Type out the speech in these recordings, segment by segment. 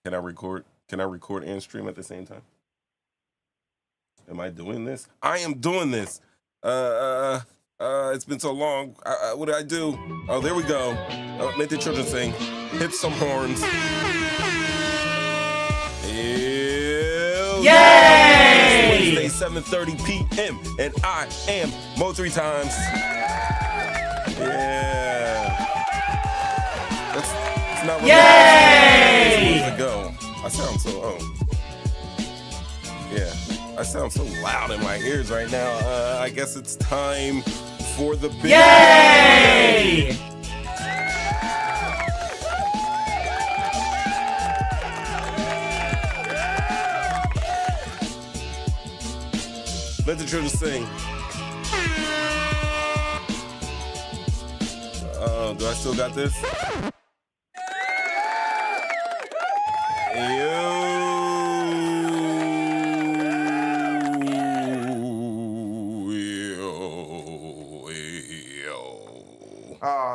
Can I record? Can I record and stream at the same time? Am I doing this? I am doing this. It's been so long. What did I do? Oh, there we go. Make the children sing. Hit some horns. Yay! Wednesday, 7:30 p.m. And I am Mo 3 times. Yeah. That's not really supposed to go. I sound so yeah. I sound so loud in my ears right now. I guess it's time for the big Yay! Let the children sing. Do I still got this?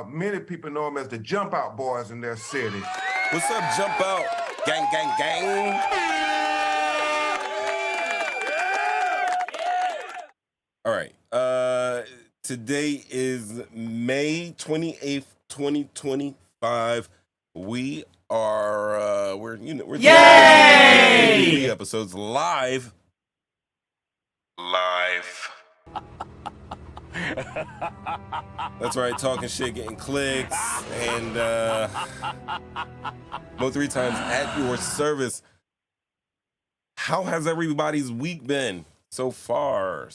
Many people know them as the JumpOut boys in their city. What's up, JumpOut Gang, gang, gang? All right. Today is May 28th, 2025. We are we're doing Yay! Episodes live. That's right, talking shit, getting clicks, and Mo 3 times at your service. How has everybody's week been so far?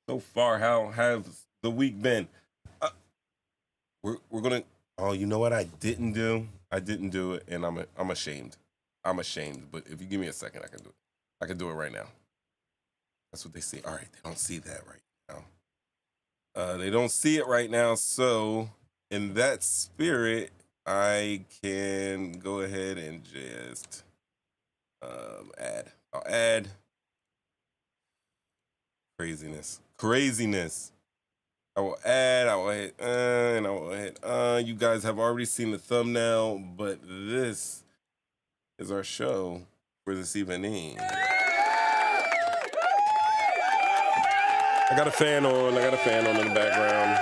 How has the week been? We're gonna. Oh, you know what I didn't do? I didn't do it, and I'm ashamed. I'm ashamed. But if you give me a second, I can do it. I can do it right now. That's what they say. All right, they don't see that right now. They don't see it right now, so in that spirit, I can go ahead and just add. I'll add craziness. I will add, I will hit, and I will hit. You guys have already seen the thumbnail, but this is our show for this evening. I got a fan on in the background.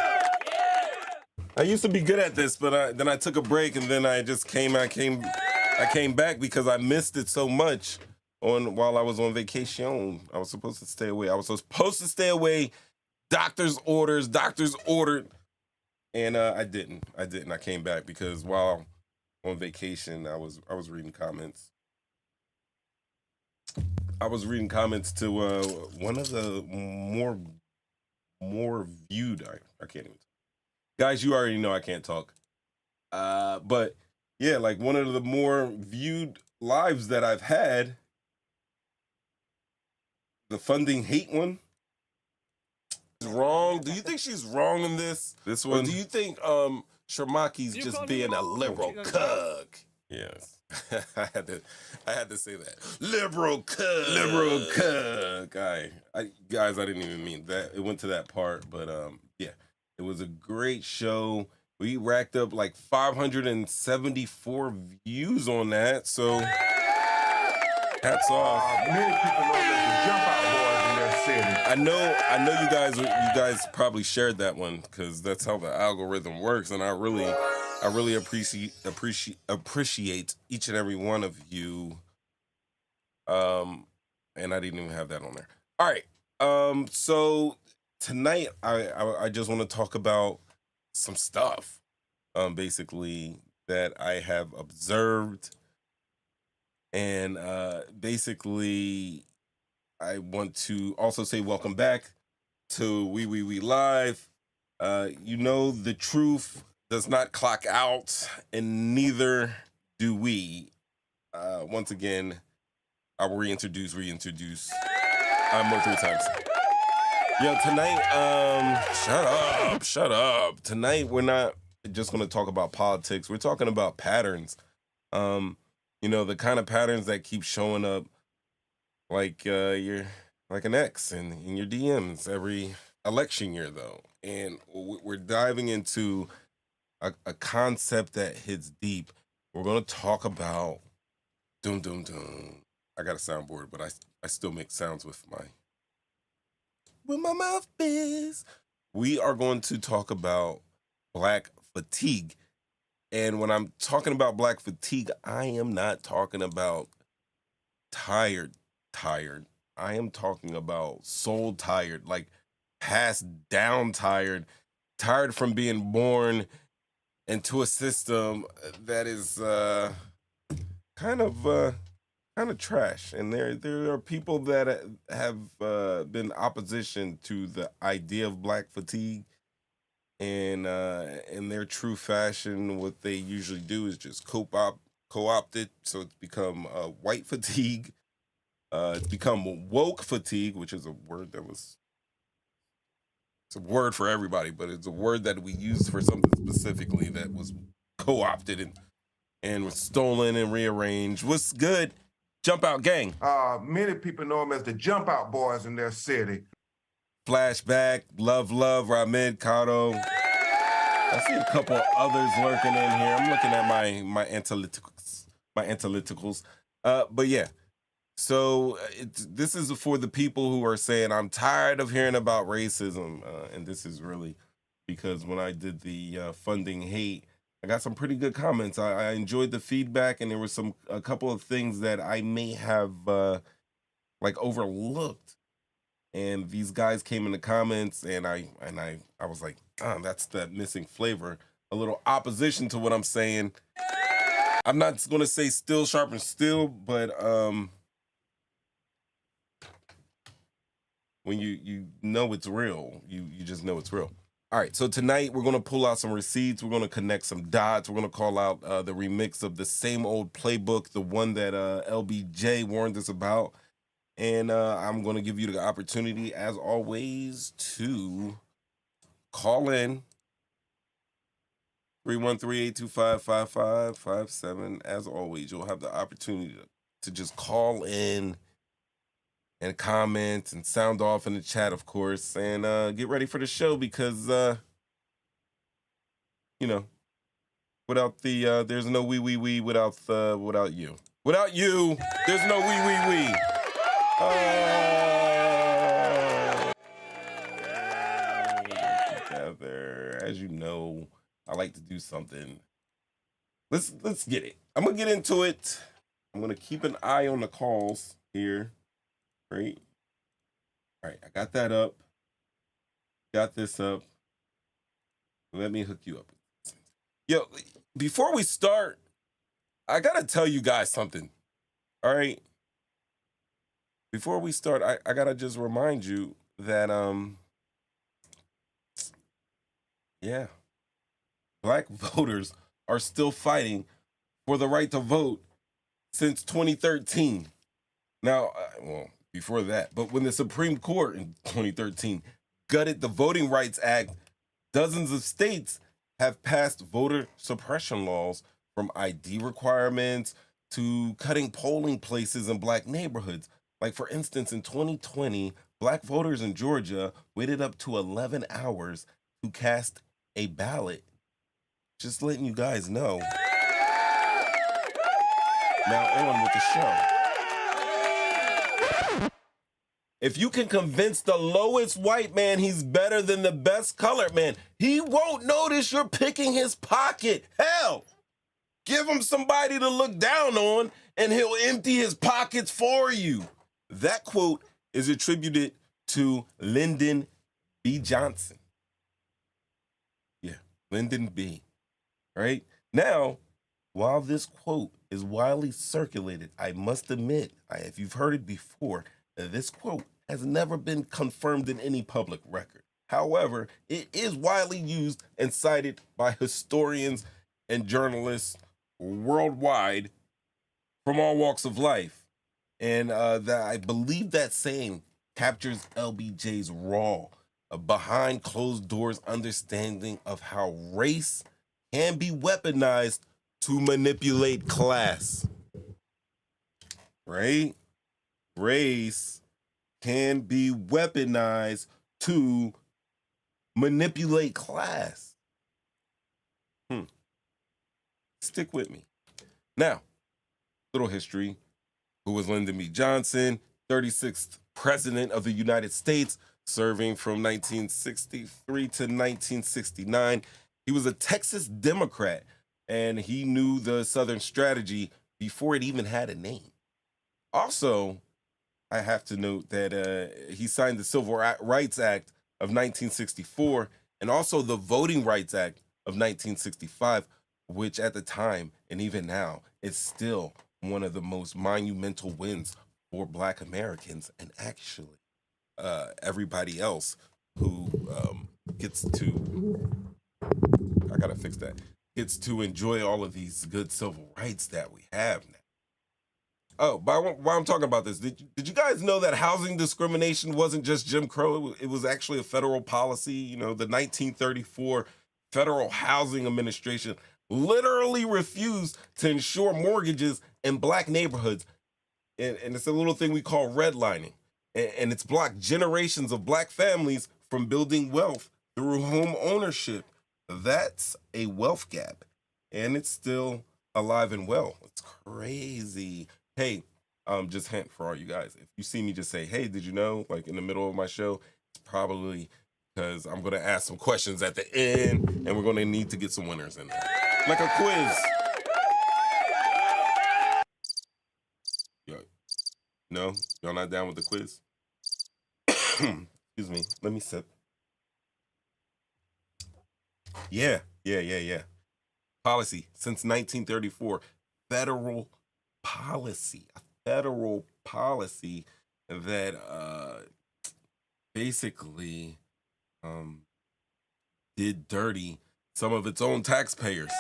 I used to be good at this, but then I took a break, and then I just came back because I missed it so much while I was on vacation. I was supposed to stay away. Doctor's ordered, and I didn't. I came back because while on vacation, I was reading comments. I was reading comments to one of the more viewed. I can't even. Guys, you already know I can't talk. But yeah, like one of the more viewed lives that I've had, the funding hate one. Is wrong. Do you think she's wrong in this one? Or do you think Shermaki's just being a liberal cuck? Yes. I had to say that. Liberal cuck. Guys, I didn't even mean that. It went to that part, but yeah. It was a great show. We racked up like 574 views on that, so hats off. Many people know that the JumpOut boys in their city. I know you guys probably shared that one because that's how the algorithm works, and I really appreciate each and every one of you. And I didn't even have that on there. All right. So tonight I just want to talk about some stuff, basically that I have observed, and basically I want to also say welcome back to We Live. The truth does not clock out, and neither do we. Once again, I will reintroduce. I'm Mo 3 times. Yo, tonight, shut up. Tonight, we're not just going to talk about politics. We're talking about patterns. The kind of patterns that keep showing up, like you're like an ex in your DMs every election year, though. And we're diving into a concept that hits deep. we're going to talk about doom, doom, doom. I got a soundboard, but I still make sounds with my mouthpiece. We are going to talk about Black fatigue. And when I'm talking about Black fatigue, I am not talking about tired. I am talking about soul tired, like passed down tired from being born into a system that is kind of trash. And there are people that have been opposition to the idea of Black fatigue. And in their true fashion, what they usually do is just co-opt it, so it's become white fatigue. It's become woke fatigue, which is a word it's a word for everybody, but it's a word that we use for something specifically that was co-opted and was stolen and rearranged. What's good? JumpOut Gang. Many people know them as the JumpOut Boys in their city. Flashback, Love, Ramen, Kato. I see a couple others lurking in here. I'm looking at my analyticals. But yeah. So this is for the people who are saying, I'm tired of hearing about racism. And this is really because when I did the funding hate, I got some pretty good comments. I enjoyed the feedback, and there were a couple of things that I may have overlooked. And these guys came in the comments, and I was like, that's that missing flavor. A little opposition to what I'm saying. I'm not going to say still sharpen steel, but when you know it's real, you just know it's real. All right, so tonight we're going to pull out some receipts. We're going to connect some dots. We're going to call out the remix of the same old playbook, the one that LBJ warned us about. And I'm going to give you the opportunity, as always, to call in 313-825-5557. As always, you'll have the opportunity to just call in and comment and sound off in the chat, of course, and get ready for the show because, without the there's no we without you. Without you, there's no we. Together, as you know, I like to do something. Let's get it. I'm gonna get into it. I'm gonna keep an eye on the calls here. Right. All right, I got that up. Got this up. Let me hook you up. Yo, before we start, I gotta tell you guys something. All right. Before we start, I gotta just remind you that Black voters are still fighting for the right to vote since 2013. Now, before that, but when the Supreme Court in 2013 gutted the Voting Rights Act, dozens of states have passed voter suppression laws, from ID requirements to cutting polling places in Black neighborhoods. Like, for instance, in 2020, Black voters in Georgia waited up to 11 hours to cast a ballot. Just letting you guys know. Now on with the show. If you can convince the lowest white man he's better than the best colored man, he won't notice you're picking his pocket. Hell, give him somebody to look down on and he'll empty his pockets for you. That quote is attributed to Lyndon B. Johnson. Yeah, Lyndon B. Right? Now, while this quote is widely circulated, I must admit, if you've heard it before, this quote has never been confirmed in any public record. However, it is widely used and cited by historians and journalists worldwide from all walks of life. And I believe that saying captures LBJ's raw, behind closed doors understanding of how race can be weaponized to manipulate class. Right? Race can be weaponized to manipulate class. Stick with me. Now, little history. Who was Lyndon B. Johnson, 36th President of the United States, serving from 1963 to 1969. He was a Texas Democrat, and he knew the Southern strategy before it even had a name. Also, I have to note that he signed the Civil Rights Act of 1964 and also the Voting Rights Act of 1965, which at the time and even now is still one of the most monumental wins for Black Americans and actually everybody else who gets to, I gotta fix that, gets to enjoy all of these good civil rights that we have now. Oh, but while I'm talking about this, did you guys know that housing discrimination wasn't just Jim Crow? It was actually a federal policy. You know, the 1934 Federal Housing Administration literally refused to insure mortgages in Black neighborhoods. And it's a little thing we call redlining. And it's blocked generations of Black families from building wealth through home ownership. That's a wealth gap. And it's still alive and well. It's crazy. Hey, just hint for all you guys. If you see me just say, hey, did you know? Like in the middle of my show, it's probably because I'm going to ask some questions at the end and we're going to need to get some winners in there. Like a quiz. Yo, no? Y'all not down with the quiz? Excuse me. Let me sip. Yeah. Policy since 1934. Federal policy. A federal policy that basically did dirty some of its own taxpayers.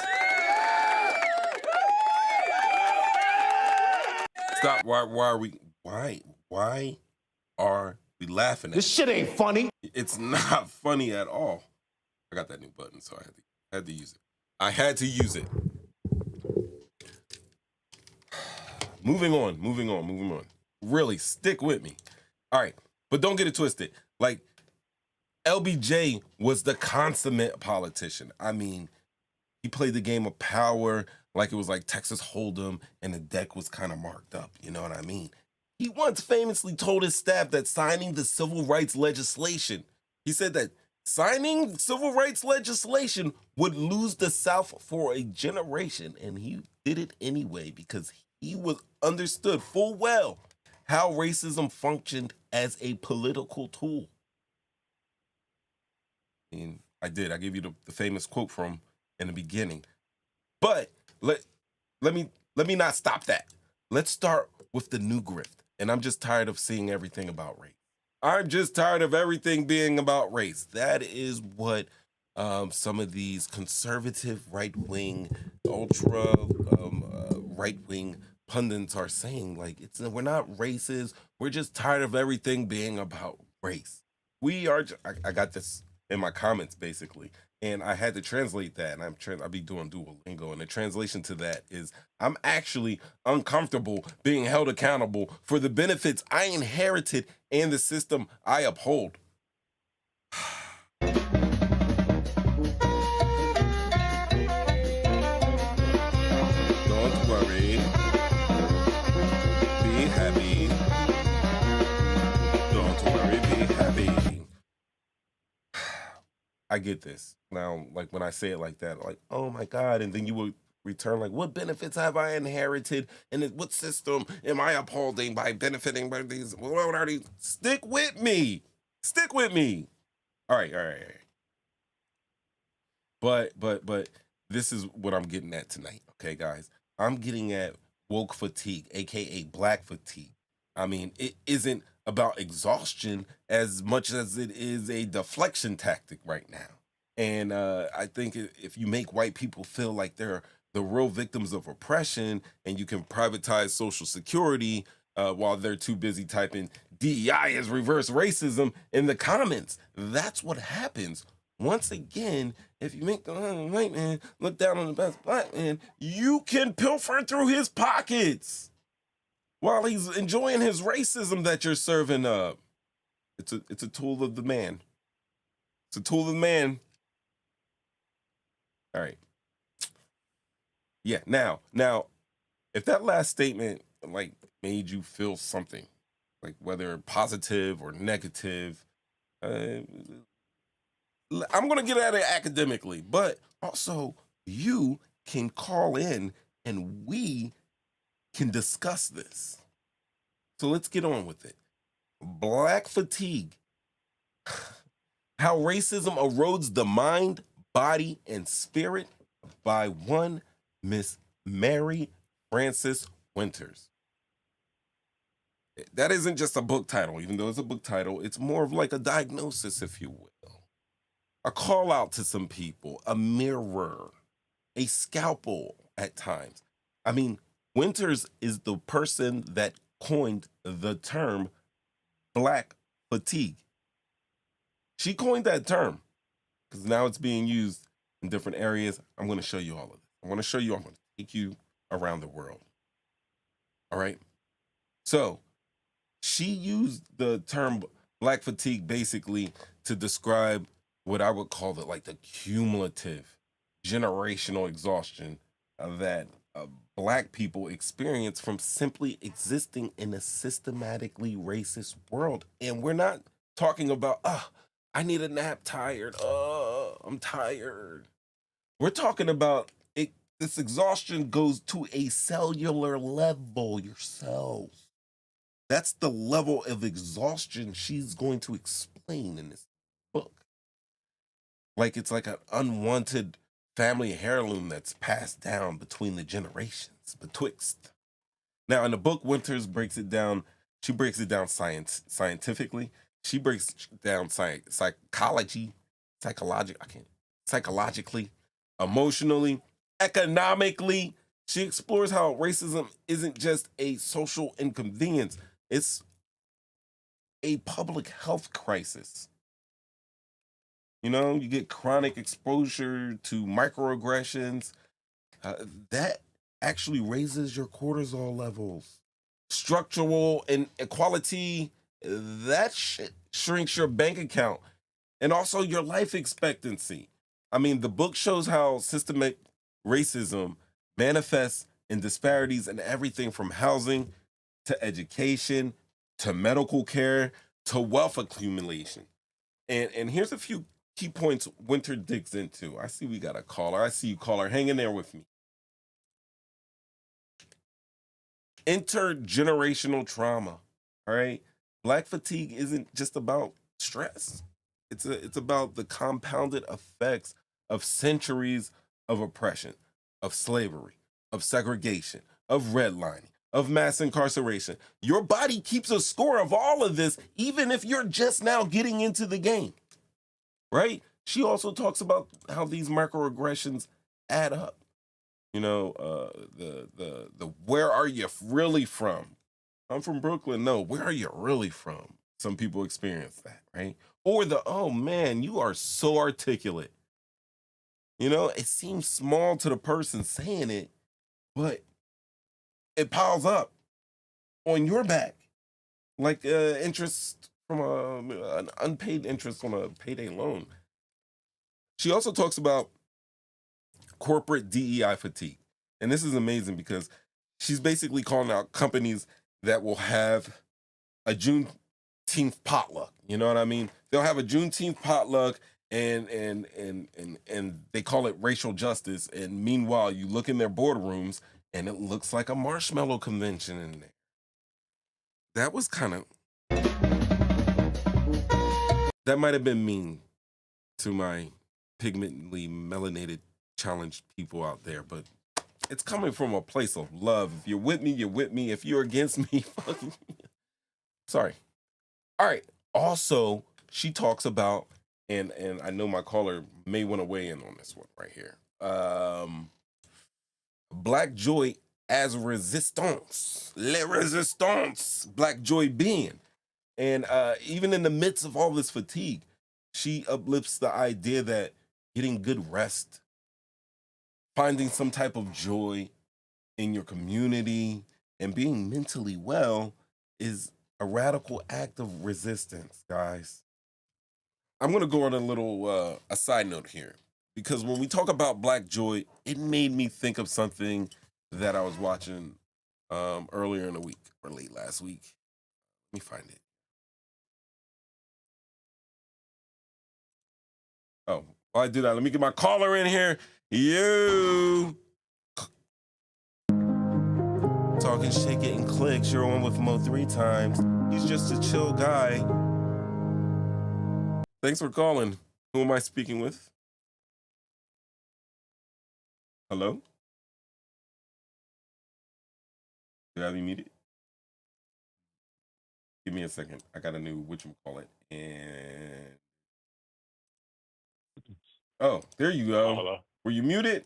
Stop. Why are we laughing at this shit ain't funny. It's not funny at all. I got that new button, so I had to use it. I had to use it. Moving on. Really, stick with me. All right, but don't get it twisted. Like, LBJ was the consummate politician. I mean, he played the game of power like it was like Texas Hold'em and the deck was kind of marked up. You know what I mean? He once famously told his staff that signing the civil rights legislation, he said that signing civil rights legislation would lose the South for a generation. And he did it anyway because he was understood full well how racism functioned as a political tool. I mean, I gave you the famous quote from in the beginning. But let me not stop that. Let's start with the new grift. And I'm just tired of seeing everything about race. I'm just tired of everything being about race. That is what some of these conservative right-wing, ultra right-wing pundits are saying. Like, we're not racist. We're just tired of everything being about race. We are. I got this in my comments basically, and I had to translate that. And I'll be doing Duolingo, and the translation to that is, I'm actually uncomfortable being held accountable for the benefits I inherited and the system I uphold. Don't worry. Be happy. Don't worry, be happy. I get this. Now, like when I say it like that, like, oh my God, and then you will return like, what benefits have I inherited? And what system am I upholding by benefiting by these? What are these? Stick with me. All right. But this is what I'm getting at tonight, okay, guys? I'm getting at woke fatigue, aka Black fatigue. I mean, it isn't about exhaustion as much as it is a deflection tactic right now. And I think if you make white people feel like they're the real victims of oppression and you can privatize Social Security while they're too busy typing DEI is reverse racism in the comments, that's what happens. Once again, if you make the white man look down on the best Black man, you can pilfer through his pockets while he's enjoying his racism that you're serving up. It's a tool of the man. It's a tool of the man. All right. Yeah, now, if that last statement like made you feel something, like whether positive or negative, uh, I'm gonna get at it academically, but also you can call in and we can discuss this. So let's get on with it. Black fatigue. How racism erodes the mind, body, and spirit by one Miss Mary Frances Winters. That isn't just a book title, even though it's a book title, it's more of like a diagnosis, if you will. A call out to some people, a mirror, a scalpel at times. I mean, Winters is the person that coined the term black fatigue. She coined that term because now it's being used in different areas. I'm going to show you all of this. I'm going to take you around the world. All right. So she used the term black fatigue basically to describe what I would call the cumulative generational exhaustion that black people experience from simply existing in a systematically racist world. And we're not talking about, I need a nap, tired. I'm tired. We're talking about it. This exhaustion goes to a cellular level, your cells. That's the level of exhaustion she's going to explain in this book. Like it's like an unwanted family heirloom that's passed down between the generations, betwixt. Now, in the book, Winters breaks it down. She breaks it down scientifically. She breaks down psychologically, emotionally, economically. She explores how racism isn't just a social inconvenience, it's a public health crisis. You know, you get chronic exposure to microaggressions. That actually raises your cortisol levels. Structural inequality, that shit shrinks your bank account and also your life expectancy. I mean, the book shows how systemic racism manifests in disparities in everything from housing to education to medical care to wealth accumulation. And here's a few key points Winter digs into. I see we got a caller. I see you, caller. Hang in there with me. Intergenerational trauma. All right. Black fatigue isn't just about stress. It's about the compounded effects of centuries of oppression, of slavery, of segregation, of redlining, of mass incarceration. Your body keeps a score of all of this, even if you're just now getting into the game. Right? She also talks about how these microaggressions add up. You know, the where are you really from? I'm from Brooklyn. No, where are you really from? Some people experience that, right? Or the, oh man, you are so articulate. You know, it seems small to the person saying it, but it piles up on your back like interest from an unpaid interest on a payday loan. She also talks about corporate DEI fatigue. And this is amazing because she's basically calling out companies that will have a Juneteenth potluck. You know what I mean? They'll have a Juneteenth potluck and they call it racial justice. And meanwhile, you look in their boardrooms and it looks like a marshmallow convention in there. That was kind of that might have been mean to my pigmentally melanated challenged people out there, but it's coming from a place of love. If you're with me, you're with me. If you're against me, fucking sorry. All right. Also, she talks about, and I know my caller may want to weigh in on this one right here. Black joy as resistance, le resistance, black joy being. And even in the midst of all this fatigue, she uplifts the idea that getting good rest, finding some type of joy in your community, and being mentally well is a radical act of resistance, guys. I'm going to go on a little a side note here because when we talk about black joy, it made me think of something that I was watching earlier in the week or late last week. Let me find it. Oh, while I do that, let me get my caller in here. You talking shit, getting clicks. You're on with Mo 3 times. He's just a chill guy. Thanks for calling. Who am I speaking with? Hello? Did I have you muted? Give me a second. I got a new whatchamacallit. And oh, there you go. Hello. Were you muted?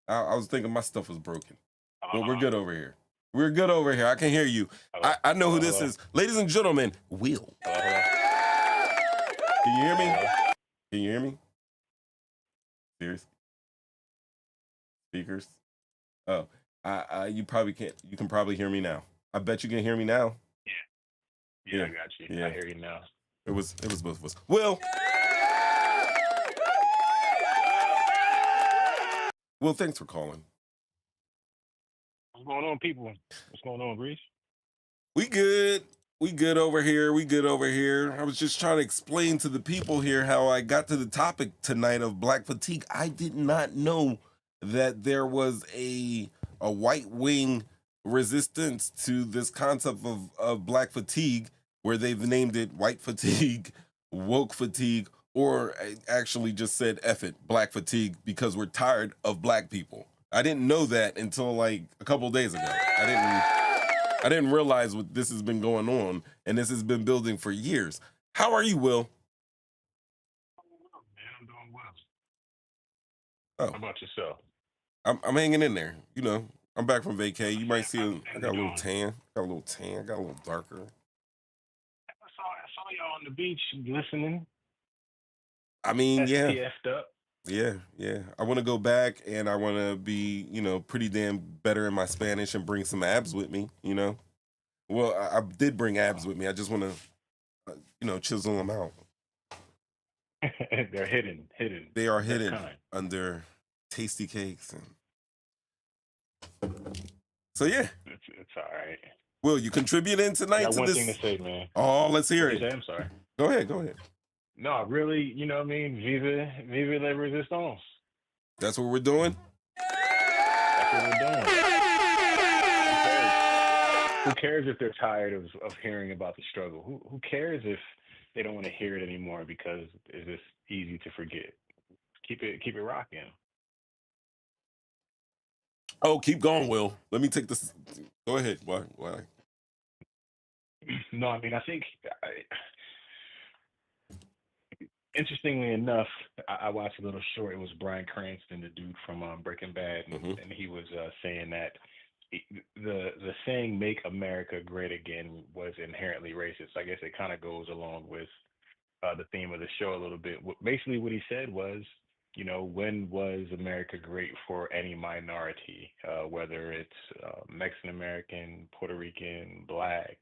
I was thinking my stuff was broken. Hello. Well, we're good over here. We're good over here. I can hear you. I know who this is. Ladies and gentlemen, Will. Hello. Can you hear me? Can you hear me? Seriously? Speakers? Oh, you probably can't. You can probably hear me now. I bet you can hear me now. Yeah, I got you. Yeah. I hear you now. It was both of us. Will. Well, thanks for calling. What's going on, people? What's going on, Breeze? We good. We good over here. We good over here. I was just trying to explain to the people here how I got to the topic tonight of black fatigue. I did not know that there was a white wing resistance to this concept of black fatigue, where they've named it white fatigue, woke fatigue, or actually just said F it, black fatigue, because we're tired of black people. I didn't know that until like a couple days ago. I didn't realize what this has been going on, and this has been building for years. How are you, Will? Man, I'm doing well. Oh, How about yourself? I'm hanging in there. You know, I'm back from vacay. You might see I got a little tan. Got a little darker. I saw y'all on the beach listening. I mean, yeah. SPF'd up. Yeah. I want to go back, and I want to be, pretty damn better in my Spanish and bring some abs with me, Well, I did bring abs with me. I just want to, chisel them out. They're hidden. They are hidden under tasty cakes. So, yeah. It's all right. Will you contribute in tonight to one this? Thing to say, man. Oh, let's hear it. I'm sorry. Go ahead. No, really, you know what I mean? Vive la resistance. That's what we're doing? That's what we're doing. Who cares if they're tired of hearing about the struggle? Who cares if they don't want to hear it anymore because it's just easy to forget? Keep it rocking. Oh, keep going, Will. Let me take this. Go ahead. Why? No, I mean, I think, interestingly enough, I watched a little short. It was Bryan Cranston, the dude from Breaking Bad, and he was saying that the saying "Make America Great Again" was inherently racist. I guess it kind of goes along with the theme of the show a little bit. Basically, what he said was, when was America great for any minority, whether it's Mexican American, Puerto Rican, Black,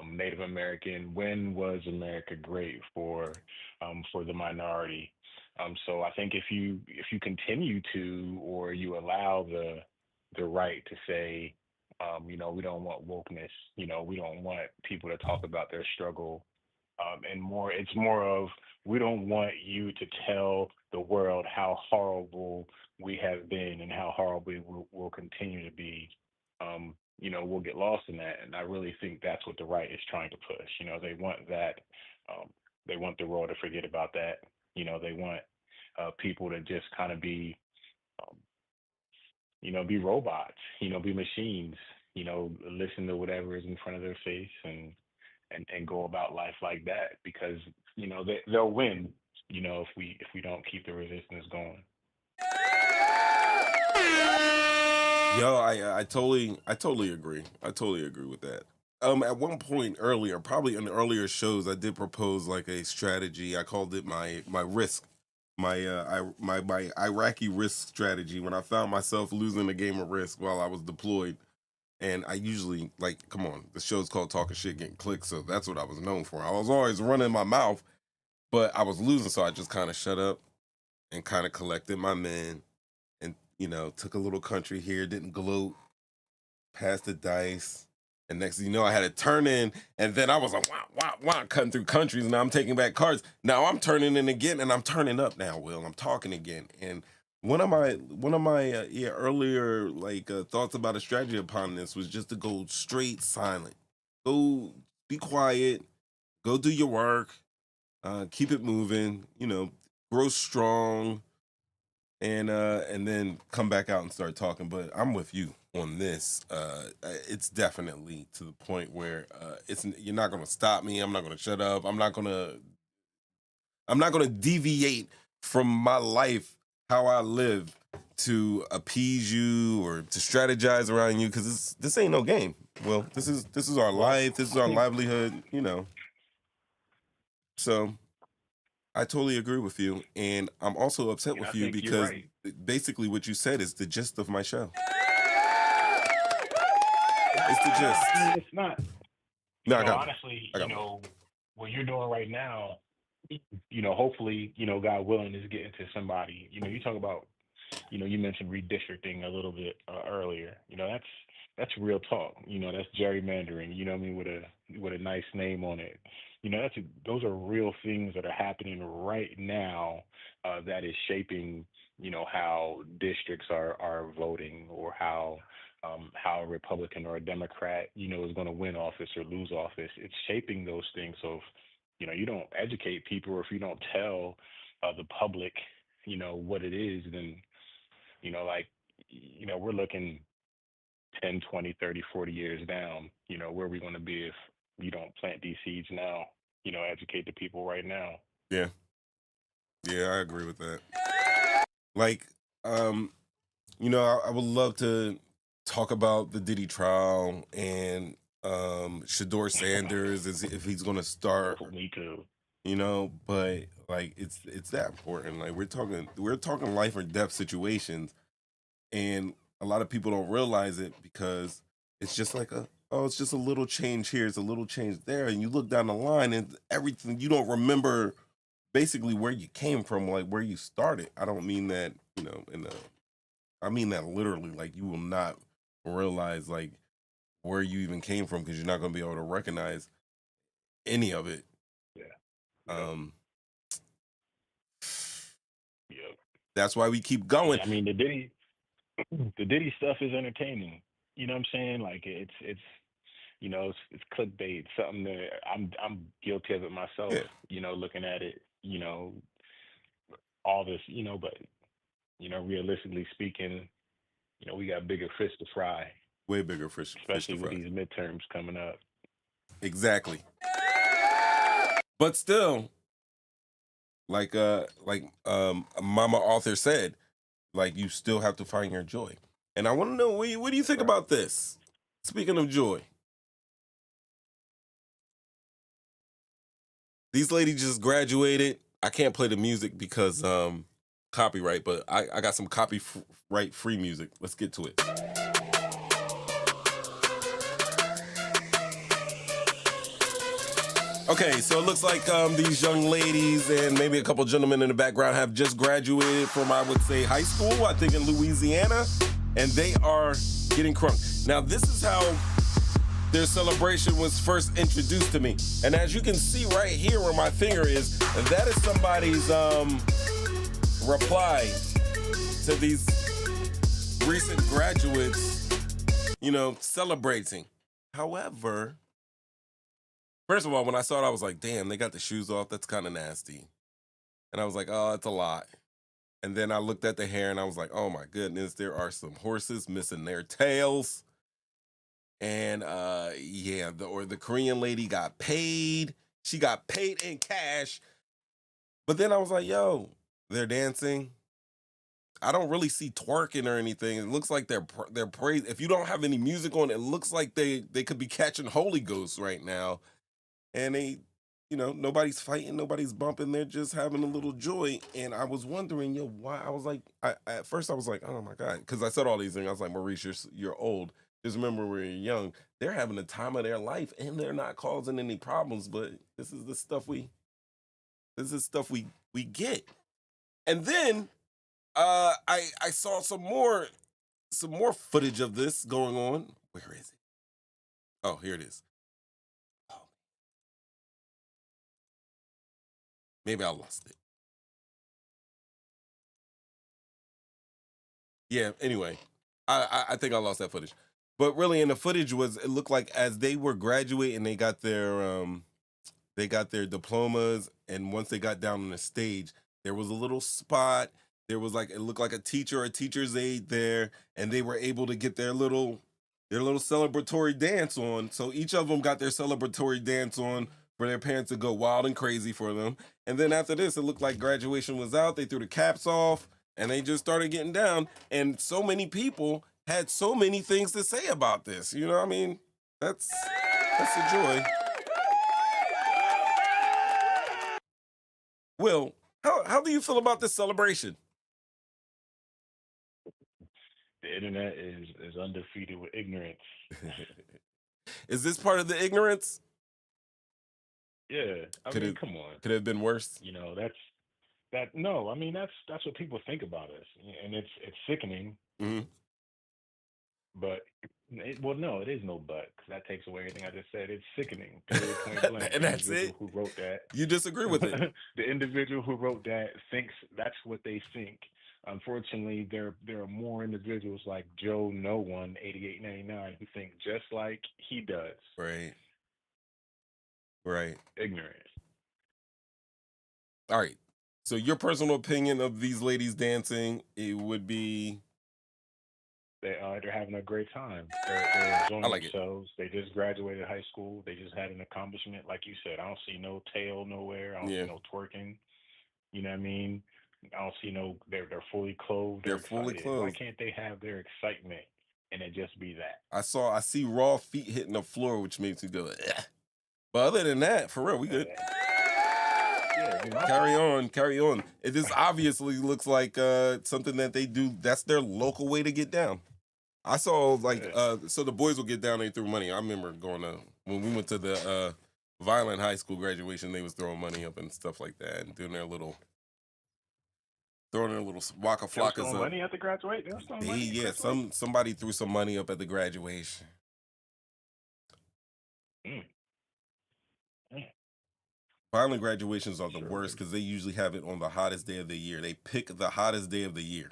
Native American? When was America great for the minority? So I think if you continue to, or you allow the right to say, we don't want wokeness, we don't want people to talk about their struggle, and more, it's more of, we don't want you to tell the world how horrible we have been and how horrible we'll continue to be. We'll get lost in that. And I really think that's what the right is trying to push. They want that. They want the world to forget about that. They want people to just kind of be, be robots, be machines, listen to whatever is in front of their face and go about life like that, because they'll win, if we don't keep the resistance going. Yo, I totally agree. I totally agree with that. At one point earlier, probably in the earlier shows, I did propose like a strategy. I called it my risk, my Iraqi risk strategy. When I found myself losing a game of Risk while I was deployed, and I usually, like, come on, the show's called Talking Shit, Getting Clicks, so that's what I was known for. I was always running my mouth, but I was losing, so I just kind of shut up and kind of collected my men, and took a little country here, didn't gloat, passed the dice. And next thing you know, I had to turn in, and then I was like, wow, cutting through countries. Now I'm taking back cards. Now I'm turning in again, and I'm turning up now, Will. I'm talking again. And one of my earlier thoughts about a strategy upon this was just to go straight silent. Go be quiet. Go do your work. Keep it moving. Grow strong, and then come back out and start talking. But I'm with you on this. It's definitely to the point where you're not gonna stop me. I'm not gonna shut up. I'm not gonna deviate from my life, how I live, to appease you or to strategize around you, because this ain't no game. Well, this is our life. This is our livelihood. So I totally agree with you, and I'm also upset with you because basically what you said is the gist of my show. It's the gist. I mean, it's not. No, Honestly, what you're doing right now, hopefully, God willing, is getting to somebody. You talk about, you mentioned redistricting a little bit earlier. That's real talk. That's gerrymandering. You know what I mean, with a nice name on it. Those are real things that are happening right now that is shaping, how districts are voting, or how a Republican or a Democrat, is going to win office or lose office. It's shaping those things. So if, you don't educate people, or if you don't tell the public, what it is, then, we're looking 10, 20, 30, 40 years down, where are we going to be if you don't plant these seeds now, educate the people right now. Yeah. Yeah, I agree with that. Like, I would love to talk about the Diddy trial and Shador Sanders, as if he's going to start. Me too. But like it's that important. Like we're talking life or death situations, and a lot of people don't realize it because it's just like it's just a little change here, it's a little change there, and you look down the line and everything, you don't remember basically where you came from, like where you started. I don't mean that, I mean that literally. Like you will not realize like where you even came from, because you're not going to be able to recognize any of it. Yeah. Yep. That's why we keep going. I mean, the Diddy stuff is entertaining. You know what I'm saying? Like it's it's clickbait, something that I'm guilty of it myself. Yeah. Looking at it, all this, but realistically speaking, we got bigger fish to fry. Way bigger fish to fry. Especially with these midterms coming up. Exactly. But still, like Mama Author said, like you still have to find your joy. And I want to know, what do you think about this? Speaking of joy, these ladies just graduated. I can't play the music because copyright, but I got some copyright free music. Let's get to it. Okay, so it looks like these young ladies and maybe a couple gentlemen in the background have just graduated from, I would say, high school, I think in Louisiana, and they are getting crunk. Now, this is how their celebration was first introduced to me. And as you can see right here where my finger is, that is somebody's reply to these recent graduates, celebrating. However, first of all, when I saw it, I was like, damn, they got the shoes off. That's kind of nasty. And I was like, oh, that's a lot. And then I looked at the hair and I was like, oh my goodness, there are some horses missing their tails. And the Korean lady got paid. She got paid in cash. But then I was like, yo, they're dancing. I don't really see twerking or anything. It looks like they're praising. If you don't have any music on, it looks like they could be catching Holy Ghost right now. And they, nobody's fighting, nobody's bumping. They're just having a little joy. And I was wondering, why? I was like, at first I was like, oh my God. Because I said all these things. I was like, Maurice, you're old. Just remember when you're young, they're having the time of their life and they're not causing any problems. But this is the stuff we get. And then I saw some more footage of this going on. Where is it? Oh, here it is. Oh, maybe I lost it. Yeah, anyway, I think I lost that footage. But really, in the footage it looked like as they were graduating, they got their diplomas, and once they got down on the stage, there was a little spot. There was like it looked like a teacher or a teacher's aide there, and they were able to get their little celebratory dance on. So each of them got their celebratory dance on for their parents to go wild and crazy for them. And then after this, it looked like graduation was out. They threw the caps off and they just started getting down. And so many people had so many things to say about this. You know what I mean? That's the joy. Will, how do you feel about this celebration? The internet is undefeated with ignorance. Is this part of the ignorance? Yeah, I Could mean, it come on. could it have been worse? You know, that. No, I mean that's what people think about us, and it's sickening. Hmm. But well, no, it is no but because that takes away everything I just said. It's sickening. Period. Point blank. And The that's individual it. who wrote that, You disagree with it? the individual who wrote that thinks that's what they think. Unfortunately, there are more individuals like Joe No One 8899 who think just like he does. Right. Right. Ignorant. All right. So your personal opinion of these ladies dancing, it would be They're having a great time. They're I enjoying like it. themselves. They just graduated high school. They just had an accomplishment, like you said. I don't see no tail nowhere. I don't Yeah. see no twerking. You know what I mean? I don't see no. They're fully clothed. They're They're fully excited. Why clothed. can't they have their excitement and it just be that? I see raw feet hitting the floor, which makes me go, "Ugh." But other than that, for real, we good. Yeah, you know, Carry on, carry on. It just obviously looks like something that they do. That's their local way to get down. I saw like yeah. so the boys will get down. They threw money. I remember going to when we went to the violent high school graduation. They was throwing money up and stuff like that, and doing throwing their little waka They was flockas throwing up. money at the graduate. They was throwing money at Yeah, graduate. somebody threw some money up at the graduation. Mm, mm, Violent graduations are the sure. worst because they usually have it on the hottest day of the year. They pick the hottest day of the year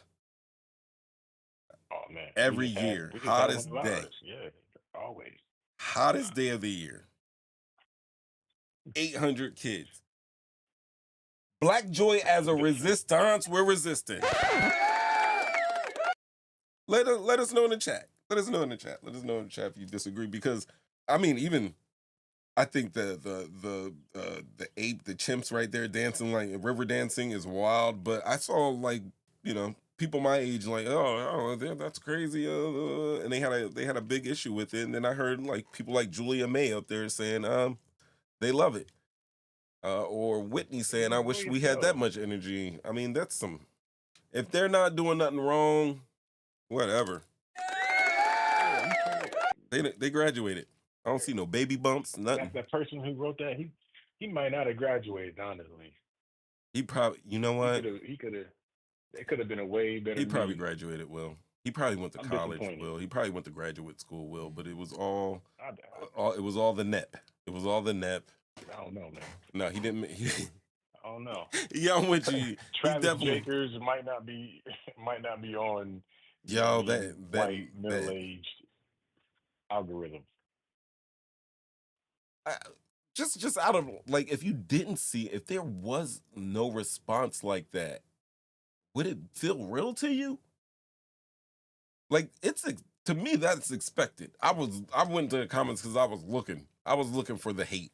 Oh man, every year. we just had one Hottest of day, ours. Yeah, always. hottest day of the year. 800 kids. Black joy as a resistance. We're resisting. Let us know in the chat. Let us know in the chat. Let us know in the chat if you disagree. Because I mean, even I think the ape, the chimps right there dancing like river dancing is wild. But I saw like people my age like that's crazy, and they had a big issue with it. And then I heard like people like Julia May up there saying they love it, or Whitney saying I Enjoy wish we had that yourself. much energy. I mean that's some if they're not doing nothing wrong, whatever. Yeah, you can't. They graduated. I don't see no baby bumps, nothing. That person who wrote that, he might not have graduated. Honestly, He probably, you know he what? could have. He could have. It could have been a way better He probably music. graduated. Will he probably went to I'm college? disappointed. Will he probably went to graduate school? Will, but it was all, I, it was all the NEP. It was all the NEP. I don't know, man. No, he didn't. I don't know. Yeah, I'm with you. He Travis definitely. Jakers might not be on Yo, the white middle that aged algorithm. I, just out of like, if you didn't see, if there was no response like that, would it feel real to you? Like to me that's expected. I went to the comments because I was looking for the hate.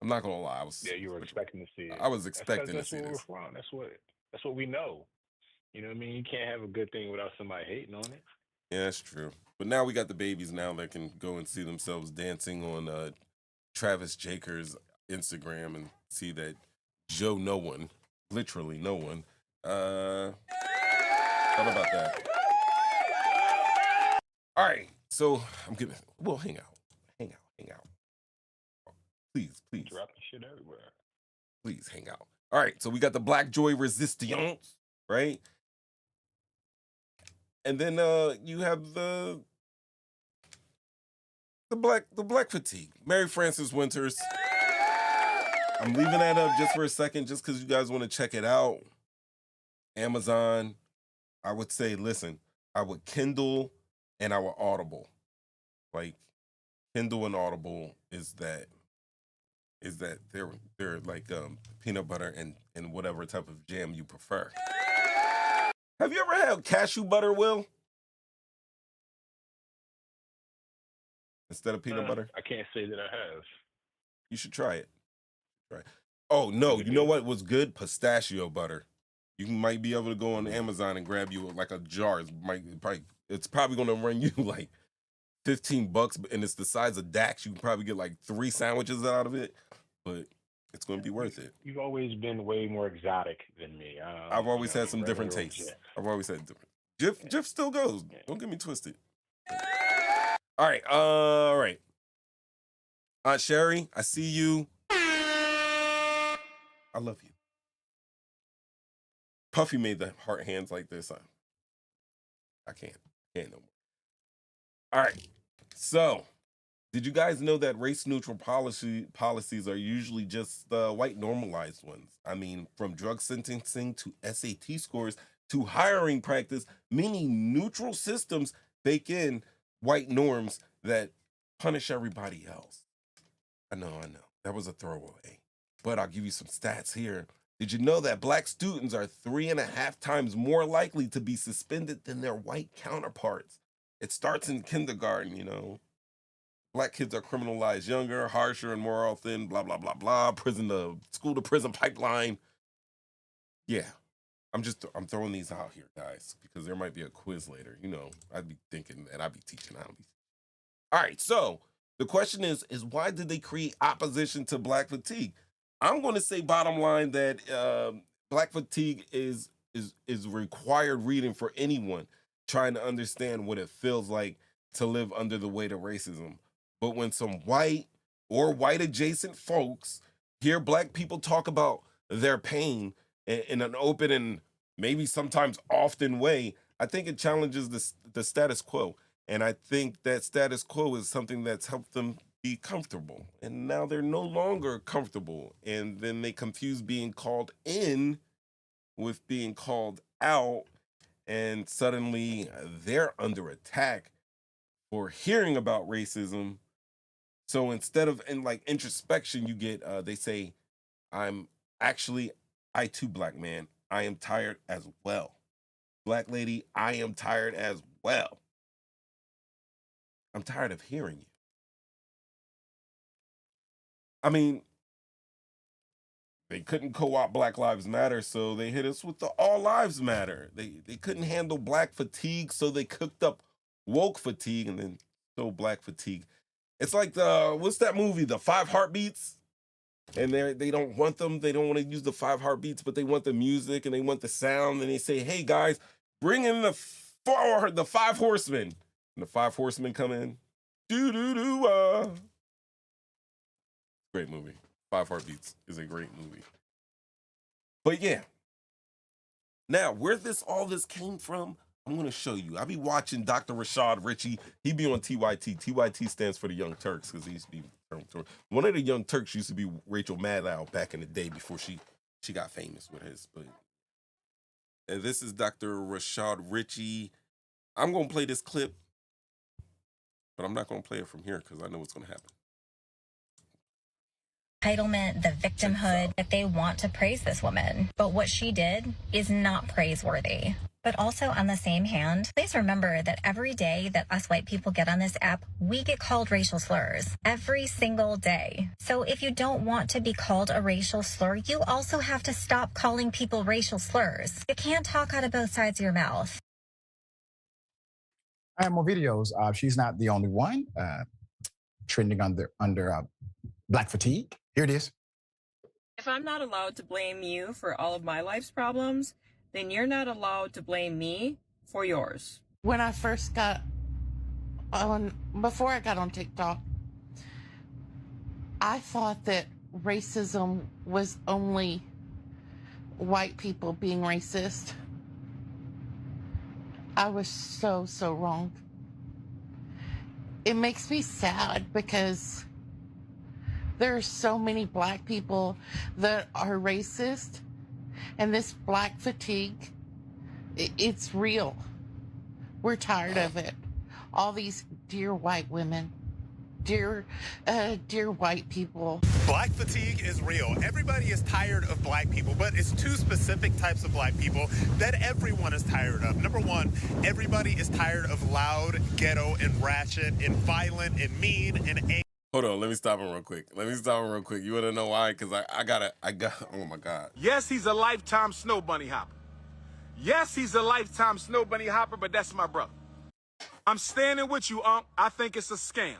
I'm not gonna lie. Yeah, you were expecting to see I it. was That's because expecting to that's see where we're this. from. That's what we know. You know what I mean? You can't have a good thing without somebody hating on it. Yeah, that's true. But now we got the babies now that can go and see themselves dancing on Travis Jaker's Instagram and see that Joe No One, literally no one, thought about that. All right, so I'm gonna hang out. Please, Dropping shit everywhere. please hang out. All right, so we got the Black Joy Resistance, right? And then you have the the black fatigue. Mary Frances Winters. I'm leaving that up just for a second, just because you guys want to check it out. Amazon. I would say, listen, I would Kindle and I would Audible. Like Kindle and Audible is that they're like peanut butter and whatever type of jam you prefer. Have you ever had cashew butter, Will? Instead of peanut butter? I can't say that I have. You should try it. Oh no, you know what was good? Pistachio butter. You might be able to go on Amazon and grab you like a jar. It's probably gonna run you like $15, and it's the size of Dax. You can probably get like 3 sandwiches out of it, but it's gonna be worth it. You've always been way more exotic than me. I've always had some different tastes. I've always had different. Jif still goes. Don't get me twisted. All right. Aunt Sherry, I see you. I love you. Puffy made the heart hands like this. I can't no more. All right. So, did you guys know that race-neutral policies are usually just white normalized ones? I mean, from drug sentencing to SAT scores to hiring practice, many neutral systems bake in white norms that punish everybody else. I know. That was a throwaway. But I'll give you some stats here. Did you know that black students are 3.5 times more likely to be suspended than their white counterparts? It starts in kindergarten, you know. Black kids are criminalized younger, harsher, and more often, blah, blah, blah, blah. School to prison pipeline. Yeah. I'm throwing these out here, guys, because there might be a quiz later. You know, I'd be thinking that I'd be teaching. All right, so the question is why did they create opposition to black fatigue? I'm going to say bottom line that black fatigue is required reading for anyone trying to understand what it feels like to live under the weight of racism. But when some white or white adjacent folks hear black people talk about their pain in an open and maybe sometimes often way, I think it challenges the status quo. And I think that status quo is something that's helped them be comfortable. And now they're no longer comfortable. And then they confuse being called in with being called out. And suddenly they're under attack for hearing about racism. So instead of introspection, you get, they say, I too, black man, I am tired as well. Black lady, I am tired as well. I'm tired of hearing you. I mean, they couldn't co-opt Black Lives Matter, so they hit us with the All Lives Matter. They couldn't handle black fatigue, so they cooked up woke fatigue and then so black fatigue. It's like what's that movie, The 5 Heartbeats? And they don't want them. They don't want to use the 5 heartbeats, but they want the music and they want the sound. And they say, hey, guys, bring in the 5 horsemen. And the 5 horsemen come in. Great movie. 5 Heartbeats is a great movie. But yeah. Now, where all this came from, I'm going to show you. I be watching Dr. Rashad Ritchie. He be on TYT. TYT stands for the Young Turks because he used to be one of the Young Turks used to be Rachel Maddow back in the day before she got famous with his. But and this is Dr. Rashad Ritchie. I'm going to play this clip, but I'm not going to play it from here because I know what's going to happen. Entitlement, the victimhood, that they want to praise this woman. But what she did is not praiseworthy. But also, on the same hand, please remember that every day that us white people get on this app, we get called racial slurs every single day. So if you don't want to be called a racial slur, you also have to stop calling people racial slurs. You can't talk out of both sides of your mouth. I have more videos. She's not the only one trending under black fatigue. Here it is. If I'm not allowed to blame you for all of my life's problems, then you're not allowed to blame me for yours. When I first got on, before I got on TikTok, I thought that racism was only white people being racist. I was so wrong. It makes me sad because there are so many black people that are racist, and this black fatigue, it's real. We're tired of it. All these dear white women, dear white people. Black fatigue is real. Everybody is tired of black people, but it's two specific types of black people that everyone is tired of. Number one, everybody is tired of loud, ghetto, and ratchet, and violent, and mean, and angry. Hold on, let me stop him real quick. You want to know why? Because I got, oh my God. Yes, he's a lifetime snow bunny hopper. Yes, he's a lifetime snow bunny hopper, but that's my brother. I'm standing with you, Unc. I think it's a scam.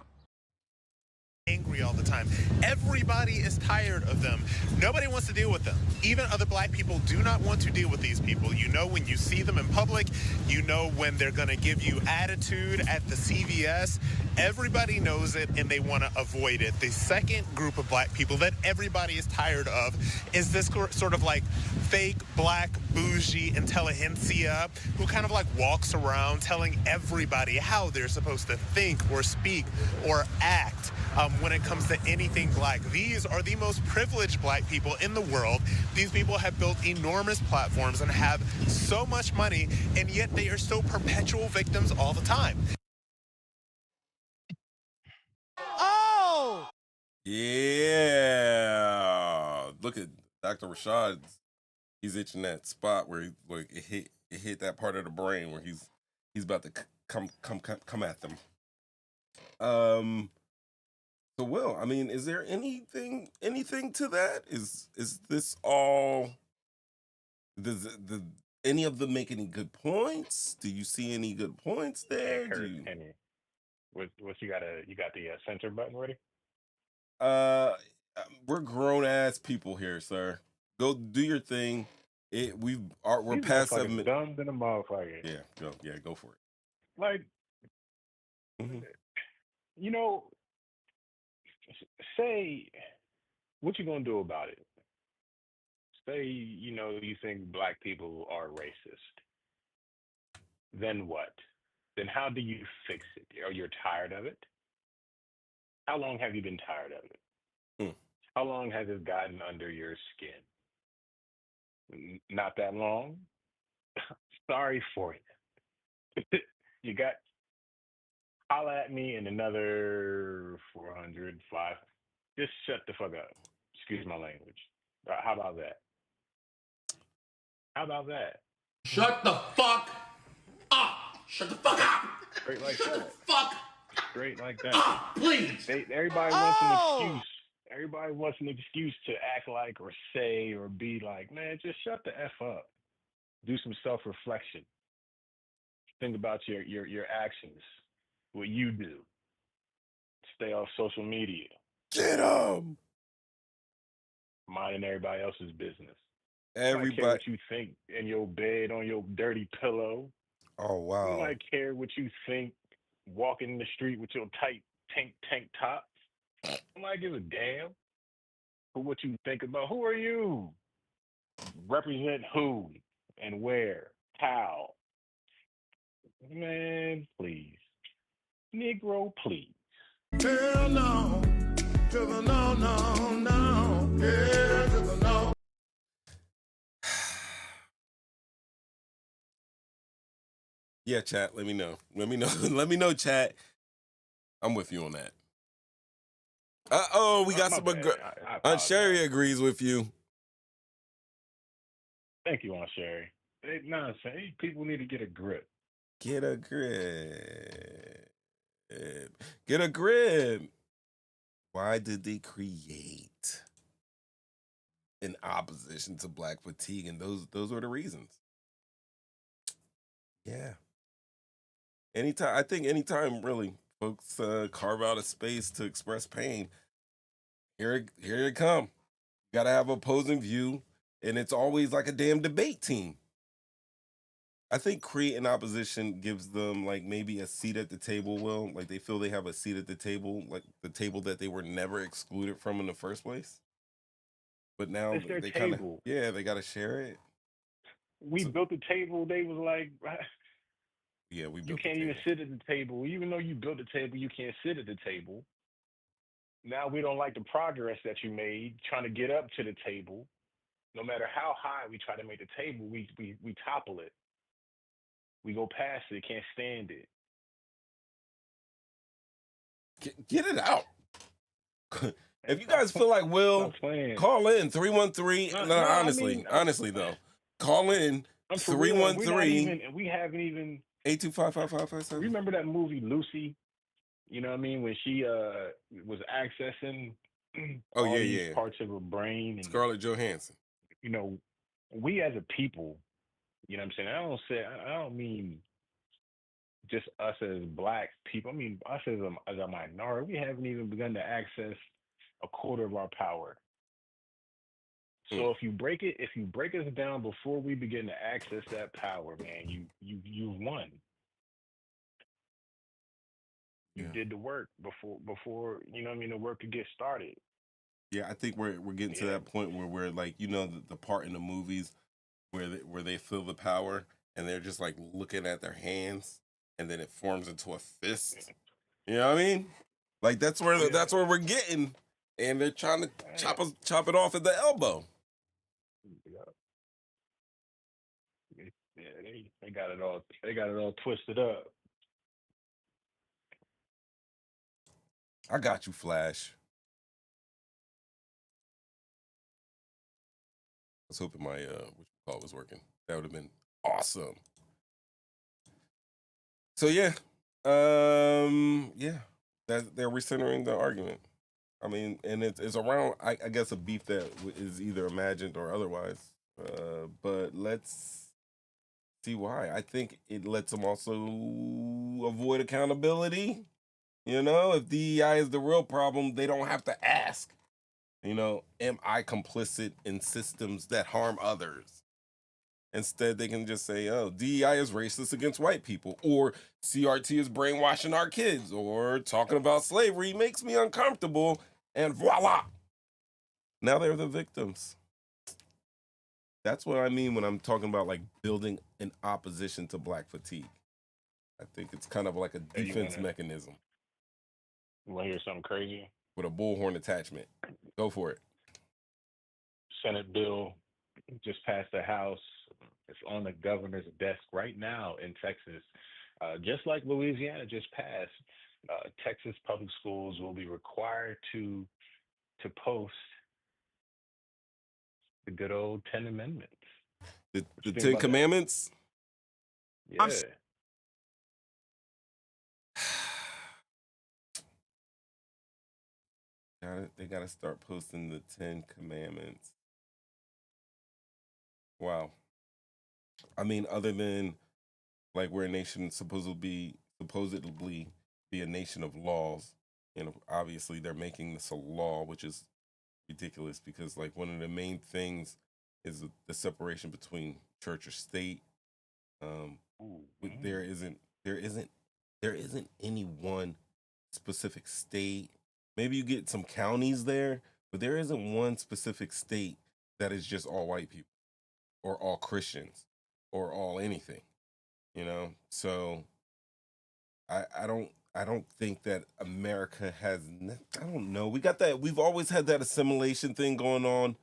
Angry all the time. Everybody is tired of them. Nobody wants to deal with them. Even other black people do not want to deal with these people. You know when you see them in public, you know when they're going to give you attitude at the CVS. Everybody knows it and they want to avoid it. The second group of black people that everybody is tired of is this sort of like fake black bougie intelligentsia who kind of like walks around telling everybody how they're supposed to think or speak or act when it comes to anything black. These are the most privileged black people in the world. These people have built enormous platforms and have so much money, and yet they are still perpetual victims all the time. Oh! Yeah. Look at Dr. Rashad. He's itching that spot where it hit that part of the brain where he's about to come at them. So, Will, I mean, is there anything to that? Is this all? Does any of them make any good points? Do you see any good points there? Henry, what you got the censor button ready? We're grown ass people here, sir. Go do your thing. We're past 7 minutes. Dumb than a motherfucker. Yeah, go for it. Like, you know, say what you gonna do about it. Say, you know, you think black people are racist. Then what? Then how do you fix it? Are you tired of it? How long have you been tired of it? How long has it gotten under your skin? Not that long? Sorry for you. You got, holla at me in another 400, 5. Just shut the fuck up. Excuse my language. How about that? How about that? Shut the fuck up! Shut the fuck up! Straight like Shut that. the fuck Straight like that. up, please! Everybody wants an excuse. Everybody wants an excuse to act like or say or be like, man, just shut the F up. Do some self-reflection. Think about your actions, what you do. Stay off social media. Get them. Minding everybody else's business. Everybody. Care what you think in your bed on your dirty pillow. Oh, wow. You might care what you think walking in the street with your tight tank top. I might give a damn for what you think about. Who are you? Represent who and where? How? Man, please. Negro, please. Hell no. To the no. Yeah, to the no. Yeah, chat. Let me know. Let me know, chat. I'm with you on that. We got some. Aunt Sherry agrees with you. Thank you, Aunt Sherry. Nonsense. People need to get a grip. Get a grip. Get a grip. Why did they create an opposition to black fatigue? And those were the reasons. Yeah. Anytime really folks carve out a space to express pain, here it come. You gotta have opposing view, and it's always like a damn debate team. I think creating opposition gives them like maybe a seat at the table, Will. Like they feel they have a seat at the table, like the table that they were never excluded from in the first place. But now It's their they kind of, table. they gotta share it. We built the table. They was like, Yeah, we You built can't the even table. sit at the table. Even though you built the table, you can't sit at the table. Now we don't like the progress that you made trying to get up to the table. No matter how high we try to make the table, we topple it. We go past it, can't stand it. Get it out. If you guys Stop, feel like stop Will, playing. call in 313. No, No, no, I honestly, mean, honestly though, call in I'm for real, and 313 we haven't even. 825 5557. Remember that movie Lucy? You know what I mean? When she was accessing Oh all yeah, these yeah. parts of her brain, and Scarlett Johansson. you know, we as a people, you know what I'm saying? I don't mean just us as black people. I mean us as a minority. We haven't even begun to access a quarter of our power. So if you break us down before we begin to access that power, man, you've won. You Yeah. did the work before you know what I mean the work could get started. Yeah, I think we're getting to Yeah. that point where we're like, the part in the movies where they feel the power and they're just like looking at their hands and then it forms into a fist. You know what I mean? Like that's where we're getting, and they're trying to chop it off at the elbow. Yeah, they got it all twisted up. I got you, Flash. I was hoping my what you call it was working. That would have been awesome. So yeah, that they're recentering the argument. I mean, and it's around I guess a beef that is either imagined or otherwise. But let's see why. I think it lets them also avoid accountability. If DEI is the real problem, they don't have to ask. Am I complicit in systems that harm others? Instead, they can just say, oh, DEI is racist against white people, or CRT is brainwashing our kids, or talking about slavery makes me uncomfortable, and voila. Now they're the victims. That's what I mean when I'm talking about like building an opposition to black fatigue. I think it's kind of like a defense mechanism. You want to hear something crazy? With a bullhorn attachment. Go for it. Senate bill just passed the House. It's on the governor's desk right now in Texas. Just like Louisiana just passed, Texas public schools will be required to post the good old 10 Amendments. The 10 Commandments? Yeah. They got to start posting the 10 Commandments. Wow. I mean, other than like we're a nation supposedly be a nation of laws, and obviously they're making this a law, which is ridiculous because like one of the main things is the separation between church or state. There isn't any one specific state. Maybe you get some counties there, but there isn't one specific state that is just all white people or all Christians or all anything, So I don't think that America has, I don't know. We've always had that assimilation thing going on,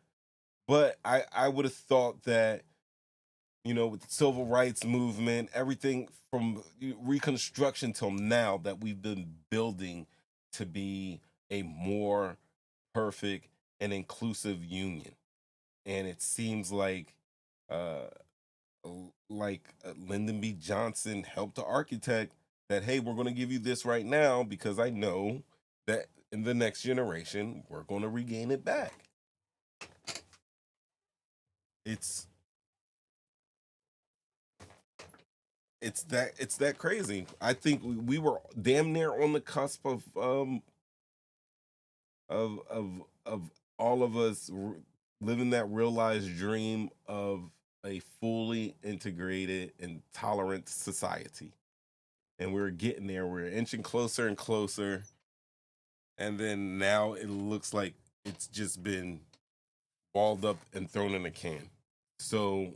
but I would have thought that, with the civil rights movement, everything from Reconstruction till now, that we've been building to be a more perfect and inclusive union. And it seems like Lyndon B. Johnson helped the architect that, hey, we're going to give you this right now because I know that in the next generation, we're going to regain it back. It's that crazy. I think we were damn near on the cusp of all of us living that realized dream of a fully integrated and tolerant society. And we're getting there. We're inching closer and closer. And then now it looks like it's just been balled up and thrown in a can. So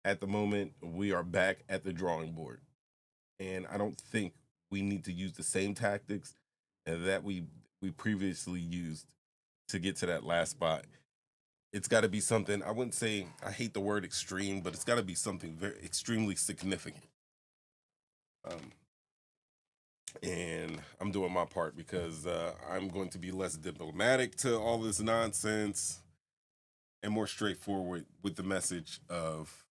at the moment, we are back at the drawing board. And I don't think we need to use the same tactics that we previously used to get to that last spot. It's got to be something, I wouldn't say, I hate the word extreme, but it's got to be something very extremely significant. And I'm doing my part because I'm going to be less diplomatic to all this nonsense and more straightforward with the message of,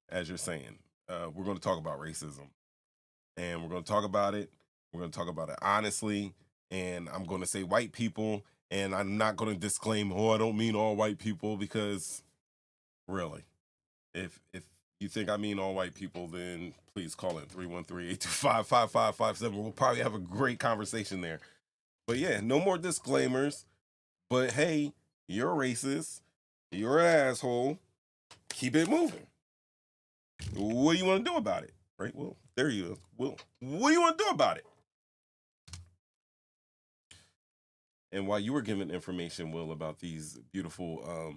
as you're saying, we're going to talk about racism, and we're going to talk about it. We're going to talk about it honestly, and I'm going to say white people, and I'm not going to disclaim, oh, I don't mean all white people, because really, if you think I mean all white people, then please call in 313-825-5557. We'll probably have a great conversation there. But yeah, no more disclaimers. But hey, you're racist. You're an asshole. Keep it moving. What do you want to do about it? Right? Well, there you go. Well, what do you want to do about it? And while you were giving information, Will, about these beautiful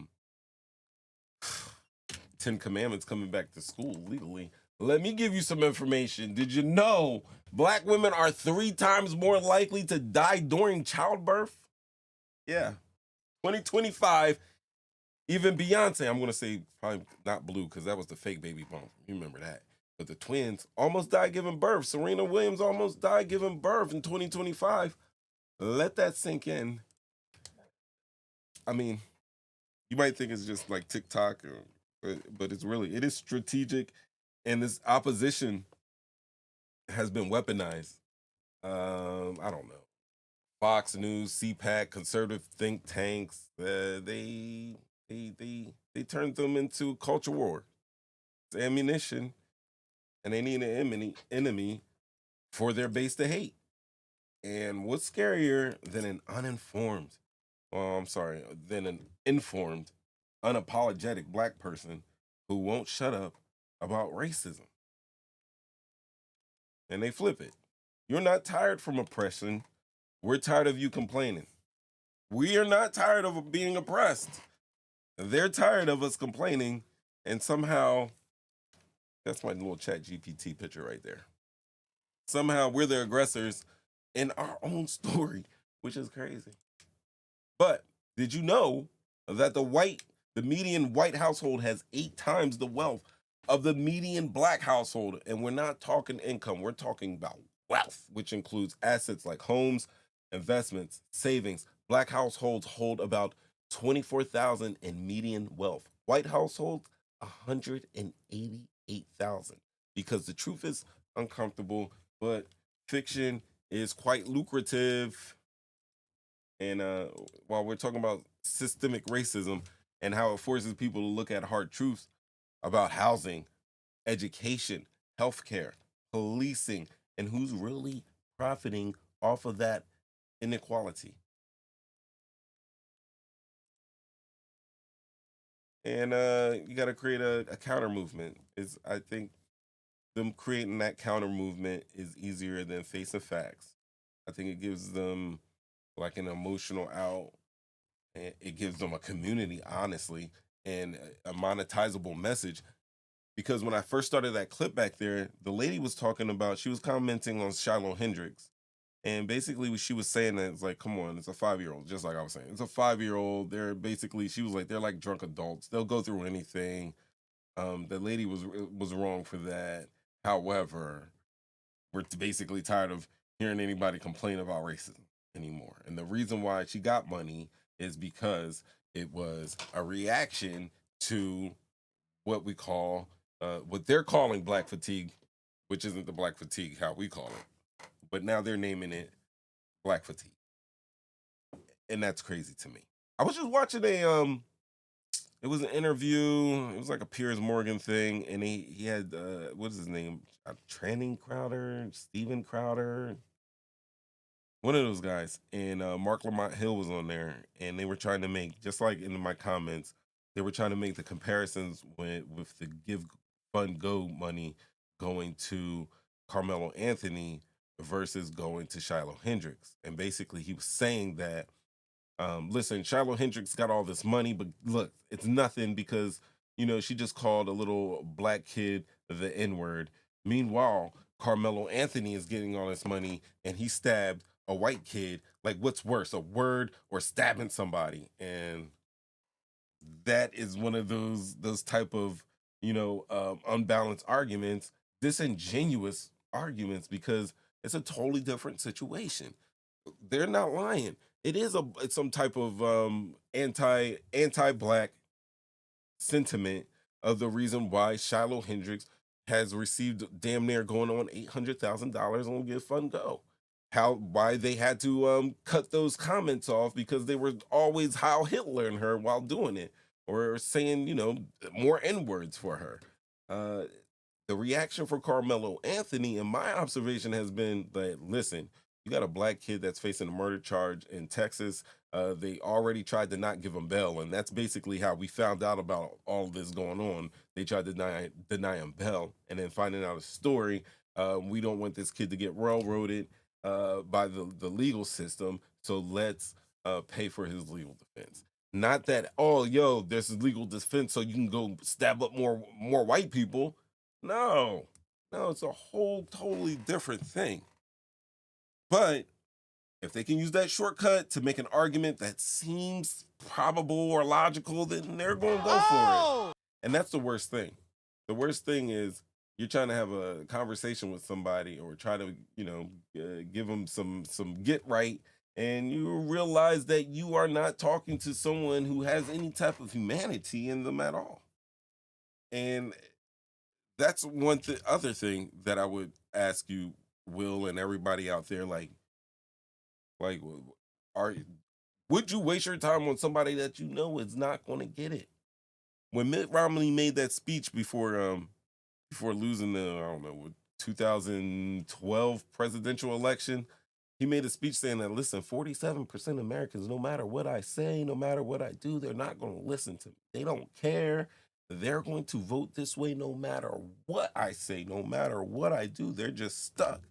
10 Commandments coming back to school legally, let me give you some information. Did you know black women are 3 times more likely to die during childbirth? Yeah. 2025, even Beyonce, I'm going to say probably not Blue because that was the fake baby bump. You remember that. But the twins almost died giving birth. Serena Williams almost died giving birth in 2025. Let that sink in. I mean, you might think it's just like TikTok, but it's really, it is strategic, and this opposition has been weaponized. I don't know. Fox News, CPAC, conservative think tanks, they turned them into culture war. It's ammunition, and they need an enemy for their base to hate. And what's scarier than an than an informed, unapologetic black person who won't shut up about racism? And they flip it. You're not tired from oppression. We're tired of you complaining. We are not tired of being oppressed. They're tired of us complaining, and somehow, that's my little chat GPT picture right there. Somehow we're the aggressors in our own story, which is crazy. But did you know that the median white household has 8 times the wealth of the median black household? And we're not talking income, we're talking about wealth, which includes assets like homes, investments, savings. Black households hold about 24,000 in median wealth. White households, 188,000. Because the truth is uncomfortable, but fiction is quite lucrative. And while we're talking about systemic racism and how it forces people to look at hard truths about housing, education, healthcare, policing, and who's really profiting off of that inequality. And you got to create a counter movement. I think them creating that counter movement is easier than facing facts. I think it gives them like an emotional out. And it gives them a community, honestly, and a monetizable message. Because when I first started that clip back there, the lady was talking about, she was commenting on Shiloh Hendrix. And basically what she was saying that it's like, come on, it's a 5-year-old, just like I was saying. It's a 5-year-old. They're basically, she was like, they're like drunk adults. They'll go through anything. The lady was wrong for that. However, we're basically tired of hearing anybody complain about racism anymore. And the reason why she got money is because it was a reaction to what we call, what they're calling black fatigue, which isn't the black fatigue how we call it. But now they're naming it black fatigue. And that's crazy to me. I was just watching it was an interview. It was like a Piers Morgan thing. And he had, what is his name? Channing Crowder, Steven Crowder. One of those guys. And Mark Lamont Hill was on there. And they were trying to make, just like in my comments, they were trying to make the comparisons with the Give Fund Go money going to Carmelo Anthony versus going to Shiloh Hendrix. And basically he was saying that, listen, Shiloh Hendrix got all this money, but look, it's nothing because, she just called a little black kid the N-word. Meanwhile, Carmelo Anthony is getting all this money and he stabbed a white kid. Like, what's worse, a word or stabbing somebody? And that is one of those type of, unbalanced arguments, disingenuous arguments, because it's a totally different situation. They're not lying. It's some type of anti-black sentiment of the reason why Shiloh Hendrix has received damn near going on $800,000 on Give Fund Go. Why they had to cut those comments off, because they were always Heil Hitler in her while doing it, or saying, more N-words for her. The reaction for Carmelo Anthony, in my observation, has been that, listen, you got a black kid that's facing a murder charge in Texas. They already tried to not give him bail, and that's basically how we found out about all of this going on. They tried to deny him bail, and then finding out a story. We don't want this kid to get railroaded by the legal system, so let's pay for his legal defense. Not that, there's a legal defense so you can go stab up more white people. No, it's a whole totally different thing. But if they can use that shortcut to make an argument that seems probable or logical, then they're going to go for it. And that's the worst thing. The worst thing is you're trying to have a conversation with somebody, or try to, give them some get right, and you realize that you are not talking to someone who has any type of humanity in them at all. And that's other thing that I would ask you, Will, and everybody out there, would you waste your time on somebody that you know is not going to get it? When Mitt Romney made that speech before losing the 2012 presidential election, he made a speech saying that, listen, 47% of Americans, no matter what I say, no matter what I do, they're not going to listen to me. They don't care. They're going to vote this way no matter what I say, no matter what I do. They're just stuck.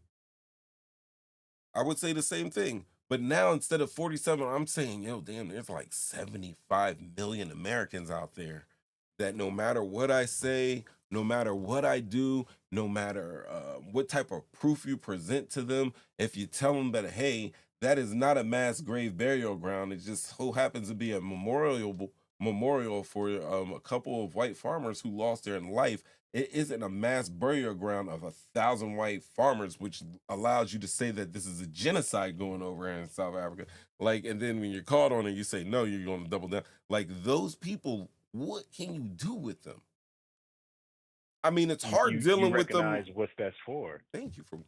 I would say the same thing. But now, instead of 47, I'm saying, there's like 75 million Americans out there that no matter what I say, no matter what I do, no matter what type of proof you present to them, if you tell them that, hey, that is not a mass grave burial ground, it just so happens to be a memorial for a couple of white farmers who lost their life. It isn't a mass burial ground of 1,000 white farmers, which allows you to say that this is a genocide going over in South Africa. And then when you're caught on it, you say, no, you're going to double down. Those people, what can you do with them? I mean, it's hard dealing with them. Recognize what that's for. Thank you for.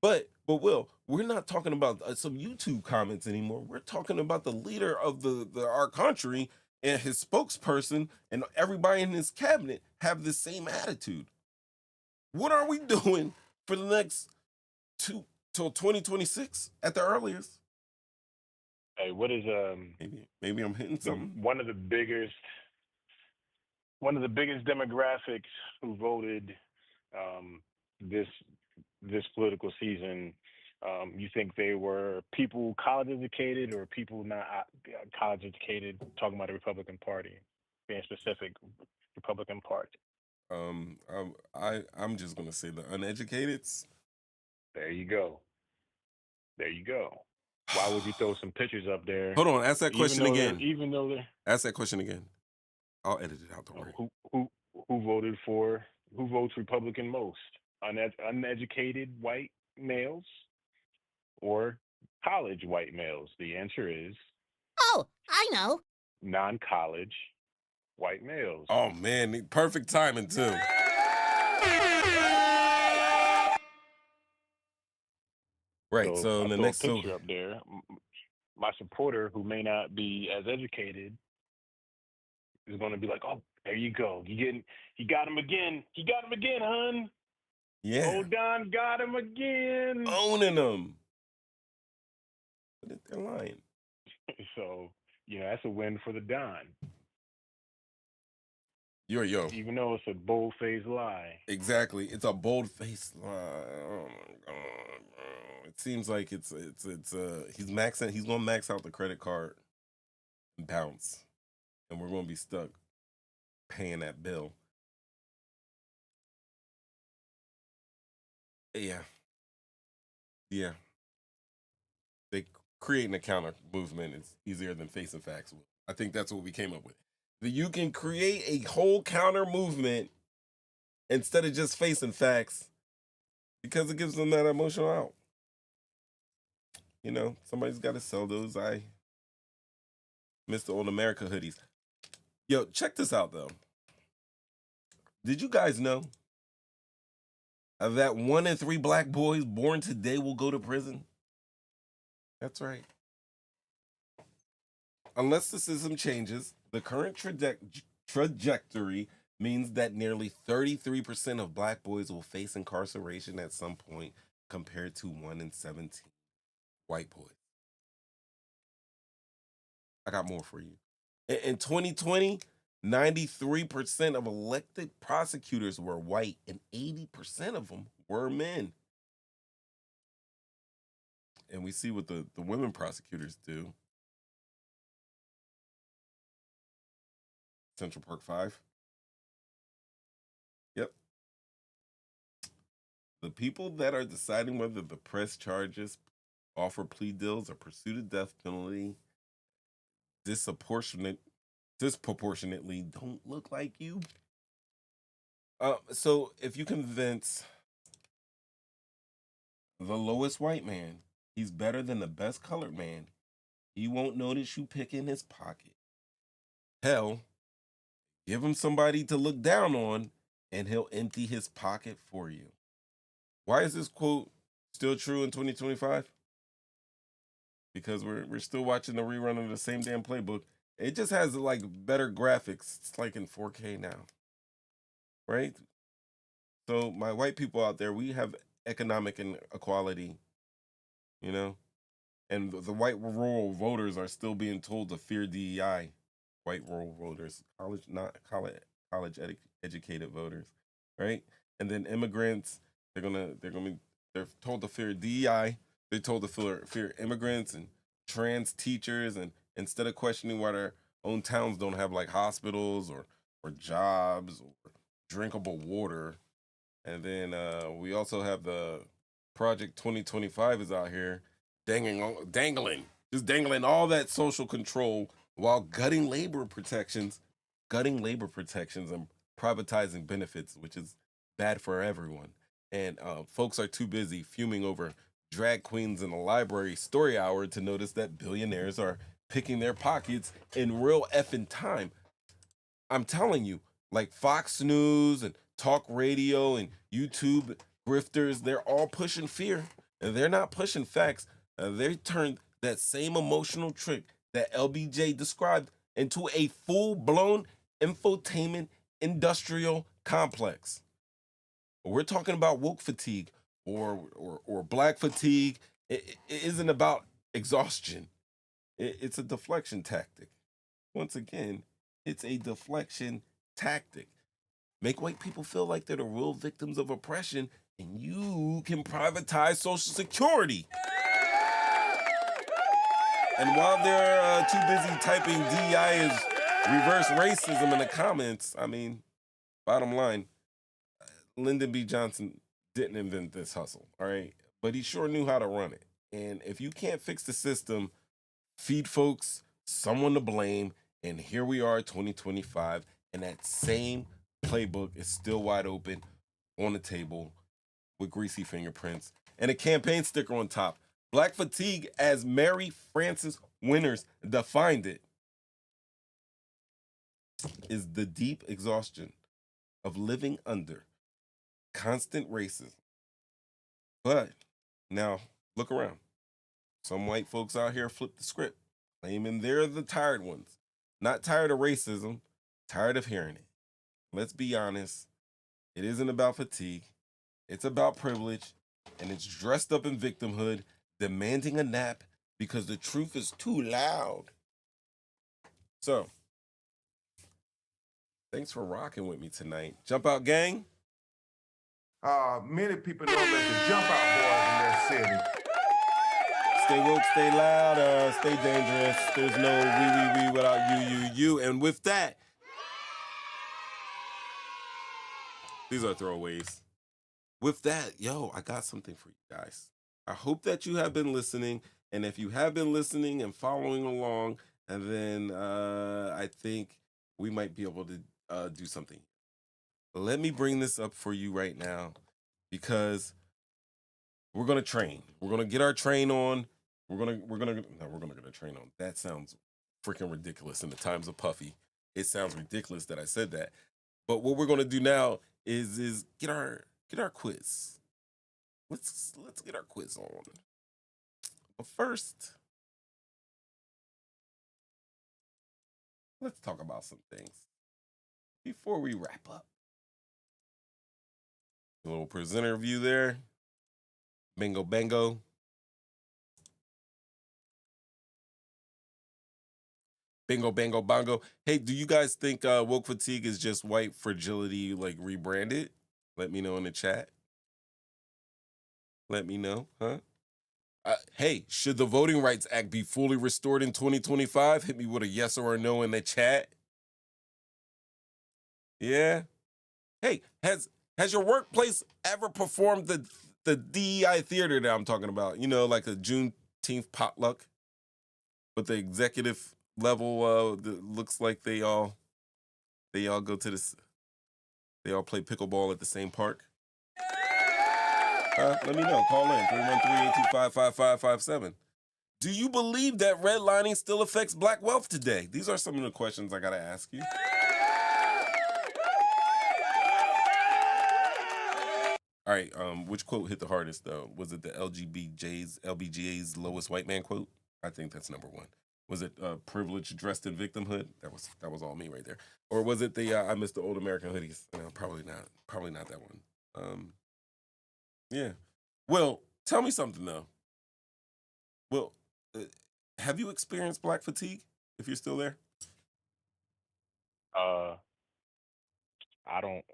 But Will, we're not talking about some YouTube comments anymore. We're talking about the leader of our country and his spokesperson, and everybody in his cabinet have the same attitude. What are we doing for the next till 2026 at the earliest? Hey, what is maybe I'm hitting something. One of the biggest demographics who voted this political season, you think they were people college educated or people not college educated? Talking about the Republican Party, being specific, Republican Party. I'm just gonna say the uneducateds. There you go. Why would you throw some pictures up there? Hold on, ask that question again. Even though they're ask that question again. I'll edit it out. Don't worry. Who votes Republican most? Uneducated white males or college white males? The answer is, oh, I know, non-college white males. Oh man, perfect timing too. Right. So the next picture up there, my supporter who may not be as educated is going to be like, oh, there you go. He got him again. He got him again, hun. Yeah. Old Don got him again. Owning them. But they're lying. So, that's a win for the Don. Yo. Even though it's a bold-faced lie. Exactly. It's a bold-faced lie. Oh my God. It seems like he's going to max out the credit card and bounce. And we're going to be stuck paying that bill. Yeah. Yeah. They creating a counter movement is easier than facing facts. I think that's what we came up with. That you can create a whole counter movement instead of just facing facts because it gives them that emotional out. You know, somebody's got to sell those. I miss the old America hoodies. Yo, check this out, though. Did you guys know that 1 in 3 black boys born today will go to prison? That's right. Unless the system changes, the current trajectory means that nearly 33% of black boys will face incarceration at some point compared to 1 in 17 white boys. I got more for you. In 2020, 93% of elected prosecutors were white and 80% of them were men. And we see what the women prosecutors do. Central Park 5. Yep. The people that are deciding whether to press charges, offer plea deals, or pursue the death penalty disproportionately don't look like you. So if you convince the lowest white man he's better than the best colored man, he won't notice you picking his pocket. Hell, give him somebody to look down on, and he'll empty his pocket for you. Why is this quote still true in 2025? Because we're still watching the rerun of the same damn playbook. It just has like better graphics. It's like in 4K now, right? So my white people out there, we have economic inequality, you know, and the white rural voters are still being told to fear DEI. White rural voters, college educated voters, right? And then immigrants, they're told to fear DEI. They're told to fear immigrants and trans teachers, and instead of questioning why their own towns don't have like hospitals or jobs or drinkable water. And then we also have the Project 2025 is out here dangling all that social control while gutting labor protections and privatizing benefits, which is bad for everyone. And folks are too busy fuming over drag queens in the library story hour to notice that billionaires are picking their pockets in real effing time. I'm telling you, like Fox News and talk radio and YouTube grifters, they're all pushing fear and they're not pushing facts. They turned that same emotional trick that LBJ described into a full-blown infotainment industrial complex. We're talking about woke fatigue or black fatigue. It isn't about exhaustion. It's a deflection tactic. Once again, it's a deflection tactic. Make white people feel like they're the real victims of oppression, and you can privatize Social Security. And while they're too busy typing DEI is reverse racism in the comments, I mean, bottom line, Lyndon B. Johnson didn't invent this hustle, all right? But he sure knew how to run it. And if you can't fix the system, feed folks someone to blame, and here we are, 2025, and that same playbook is still wide open on the table with greasy fingerprints and a campaign sticker on top. Black fatigue, as Mary Frances Winters defined it, is the deep exhaustion of living under constant racism. But now, look around. Some white folks out here flip the script, claiming they're the tired ones. Not tired of racism, tired of hearing it. Let's be honest, it isn't about fatigue. It's about privilege, and it's dressed up in victimhood, demanding a nap because the truth is too loud. So, thanks for rocking with me tonight. Jump Out Gang. Many people know them as the JumpOut boys in their city. Stay woke, stay loud, stay dangerous. There's no we without you. And with that, these are throwaways. with that, yo, I got something for you guys. I hope that you have been listening. And if you have been listening and following along, and then I think we might be able to do something. Let me bring this up for you right now because we're gonna train. We're gonna get our train on. We're gonna get a train on. That sounds freaking ridiculous in the times of Puffy. It sounds ridiculous that I said that. But what we're gonna do now is get our quiz. Let's get our quiz on. But first, let's talk about some things before we wrap up. A little presenter view there. Bingo bango. Bingo bango bongo. Hey, do you guys think woke fatigue is just white fragility like rebranded? Let me know in the chat. Let me know, huh? Hey, should the Voting Rights Act be fully restored in 2025? Hit me with a yes or a no in the chat. Yeah. Hey, has your workplace ever performed the DEI theater that I'm talking about? You know, like a Juneteenth potluck with the executive level. Looks like they all go to this. They all play pickleball at the same park. Let me know. Call in 313-825-5557. Do you believe that redlining still affects Black wealth today? These are some of the questions I gotta ask you. All right, which quote hit the hardest though? Was it the LBGA's lowest white man quote? I think that's number one. Was it privilege dressed in victimhood? That was all me right there. Or was it the I miss the old American hoodies? No, probably not that one. Yeah. Well, tell me something though. Well, have you experienced Black fatigue? If you're still there, I don't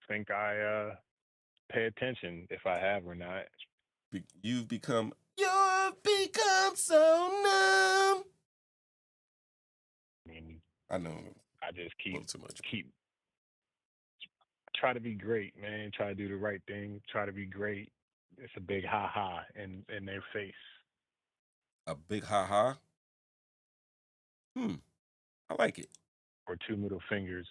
think I pay attention if I have or not. you've become so numb. I mean, I know. I just A little too much. Try to be great, man. Try to do the right thing. Try to be great. It's a big ha ha in their face. A big ha ha. I like it. Or two middle fingers.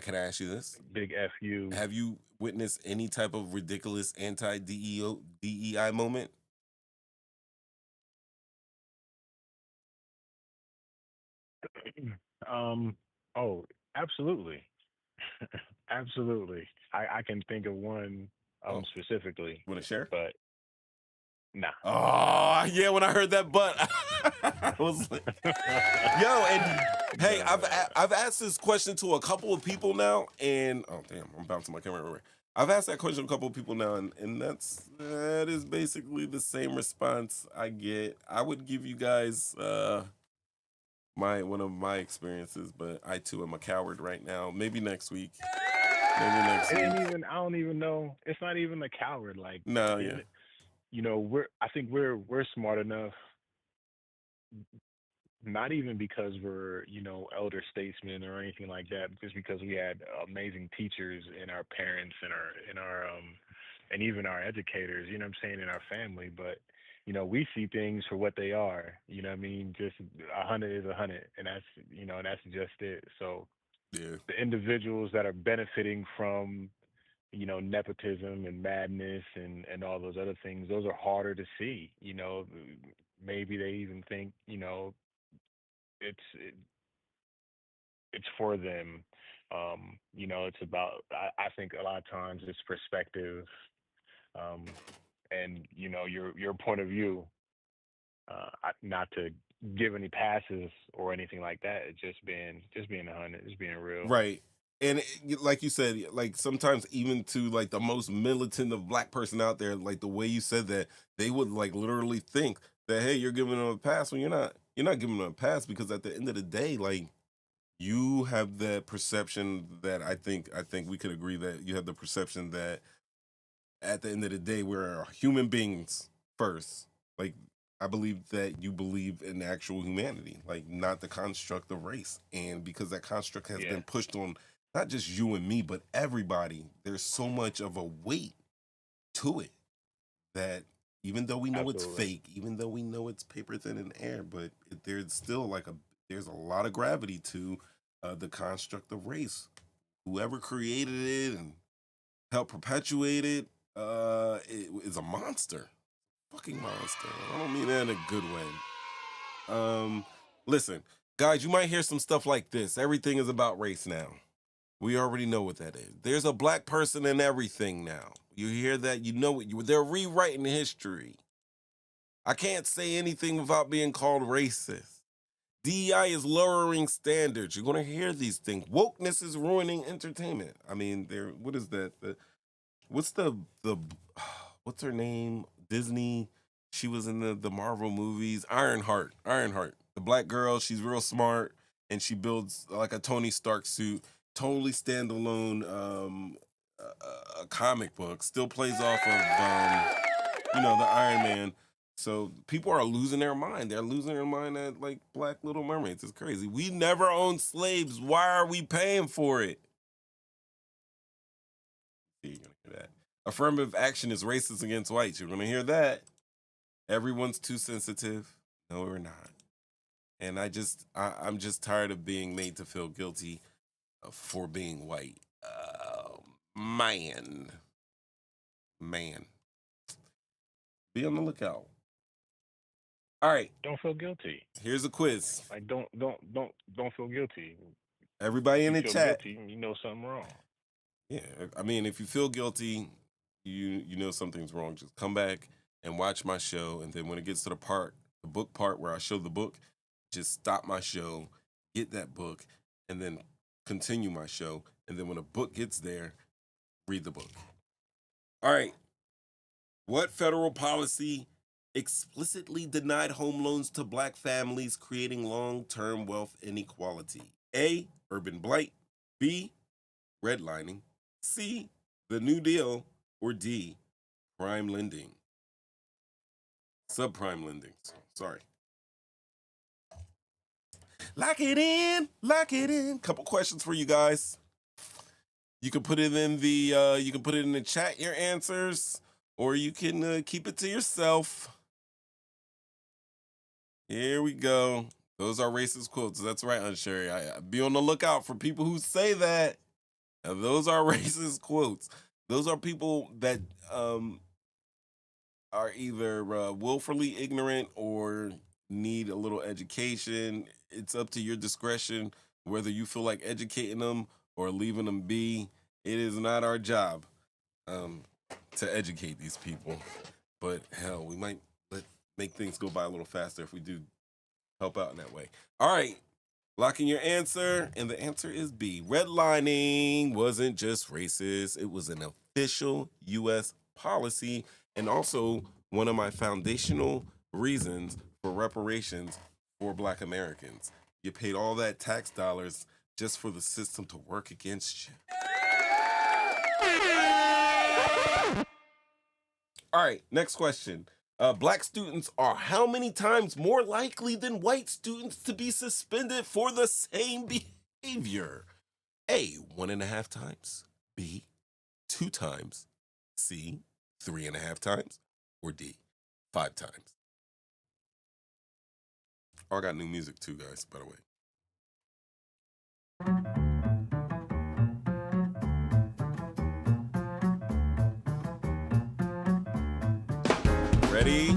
Can I ask you this? Big FU. Have you witnessed any type of ridiculous anti-DEI moment? Oh, absolutely. Absolutely. I can think of one specifically. Want to share? But nah. Oh, yeah, when I heard that but I was like, yo, and hey, I've asked this question to a couple of people now, and oh damn, I'm bouncing my camera everywhere. I've asked that question to a couple of people now, and that is basically the same response I get. I would give you guys one of my experiences, but I too am a coward right now. Maybe next week. I don't even know. It's not even a coward. Like, no, yeah. You know, I think we're smart enough, not even because we're, elder statesmen or anything like that, just because we had amazing teachers and our parents and our and even our educators, you know what I'm saying, in our family. But, we see things for what they are. You know what I mean? Just 100 is 100, and that's just it. So yeah, the individuals that are benefiting from nepotism and madness and all those other things, those are harder to see. Maybe they even think it's for them. It's about, I think a lot of times it's perspective, and your point of view. Not to give any passes or anything like that. It's just being 100, just being real. Right. And like you said, like sometimes even to like the most militant of Black person out there, like the way you said that, they would like literally think that, hey, you're giving them a pass when you're not giving them a pass, because at the end of the day, like you have that perception that I think we could agree that you have the perception that at the end of the day, we're human beings first. Like, I believe that you believe in actual humanity, like not the construct of race. And because that construct has been pushed on not just you and me, but everybody, there's so much of a weight to it that even though we know it's Absolutely. fake, even though we know it's paper thin in air, but there's still there's a lot of gravity to the construct of race. Whoever created it and helped perpetuate it is a monster, fucking monster. I don't mean that in a good way. Listen, guys, you might hear some stuff like this. Everything is about race now. We already know what that is. There's a black person in everything now. You hear that? You know it. They're rewriting history. I can't say anything without being called racist. DEI is lowering standards. You're going to hear these things. Wokeness is ruining entertainment. I mean, what is that? What's what's her name? Disney. She was in the Marvel movies. Ironheart. The black girl. She's real smart, and she builds like a Tony Stark suit. Totally standalone a comic book. Still plays off of the Iron Man. So people are losing their mind. They're losing their mind at like Black Little Mermaids. It's crazy. We never owned slaves. Why are we paying for it? You're gonna hear that. Affirmative action is racist against whites. You're gonna hear that. Everyone's too sensitive. No, we're not. And I'm just tired of being made to feel guilty for being white. Man. Be on the lookout. All right. Don't feel guilty. Here's a quiz. Like don't feel guilty. Everybody in the chat. Guilty, you know something wrong. Yeah, I mean, if you feel guilty, you know something's wrong. Just come back and watch my show, and then when it gets to the book part where I show the book, just stop my show, get that book, and then continue my show. And then when a book gets there, read the book. All right. What federal policy explicitly denied home loans to black families, creating long-term wealth inequality? A, urban blight. B, redlining. C, the New Deal. Or D, prime lending. Subprime lending. Sorry. Lock it in. Couple questions for you guys. You can put it in the chat, your answers, or you can keep it to yourself. Here we go. Those are racist quotes. That's right, Unsherry. I be on the lookout for people who say that. Now, those are racist quotes. Those are people that are either willfully ignorant or need a little education. It's up to your discretion whether you feel like educating them or leaving them be. It is not our job to educate these people. But hell, we might make things go by a little faster if we do help out in that way. All right, lock in your answer, and the answer is B. Redlining wasn't just racist. It was an official U.S. policy and also one of my foundational reasons for reparations for black Americans. You paid all that tax dollars just for the system to work against you. All right, next question. Black students are how many times more likely than white students to be suspended for the same behavior? A, 1.5 times. B, 2 times. C, 3.5 times. Or D, 5 times. Oh, I got new music too, guys, by the way. Ready?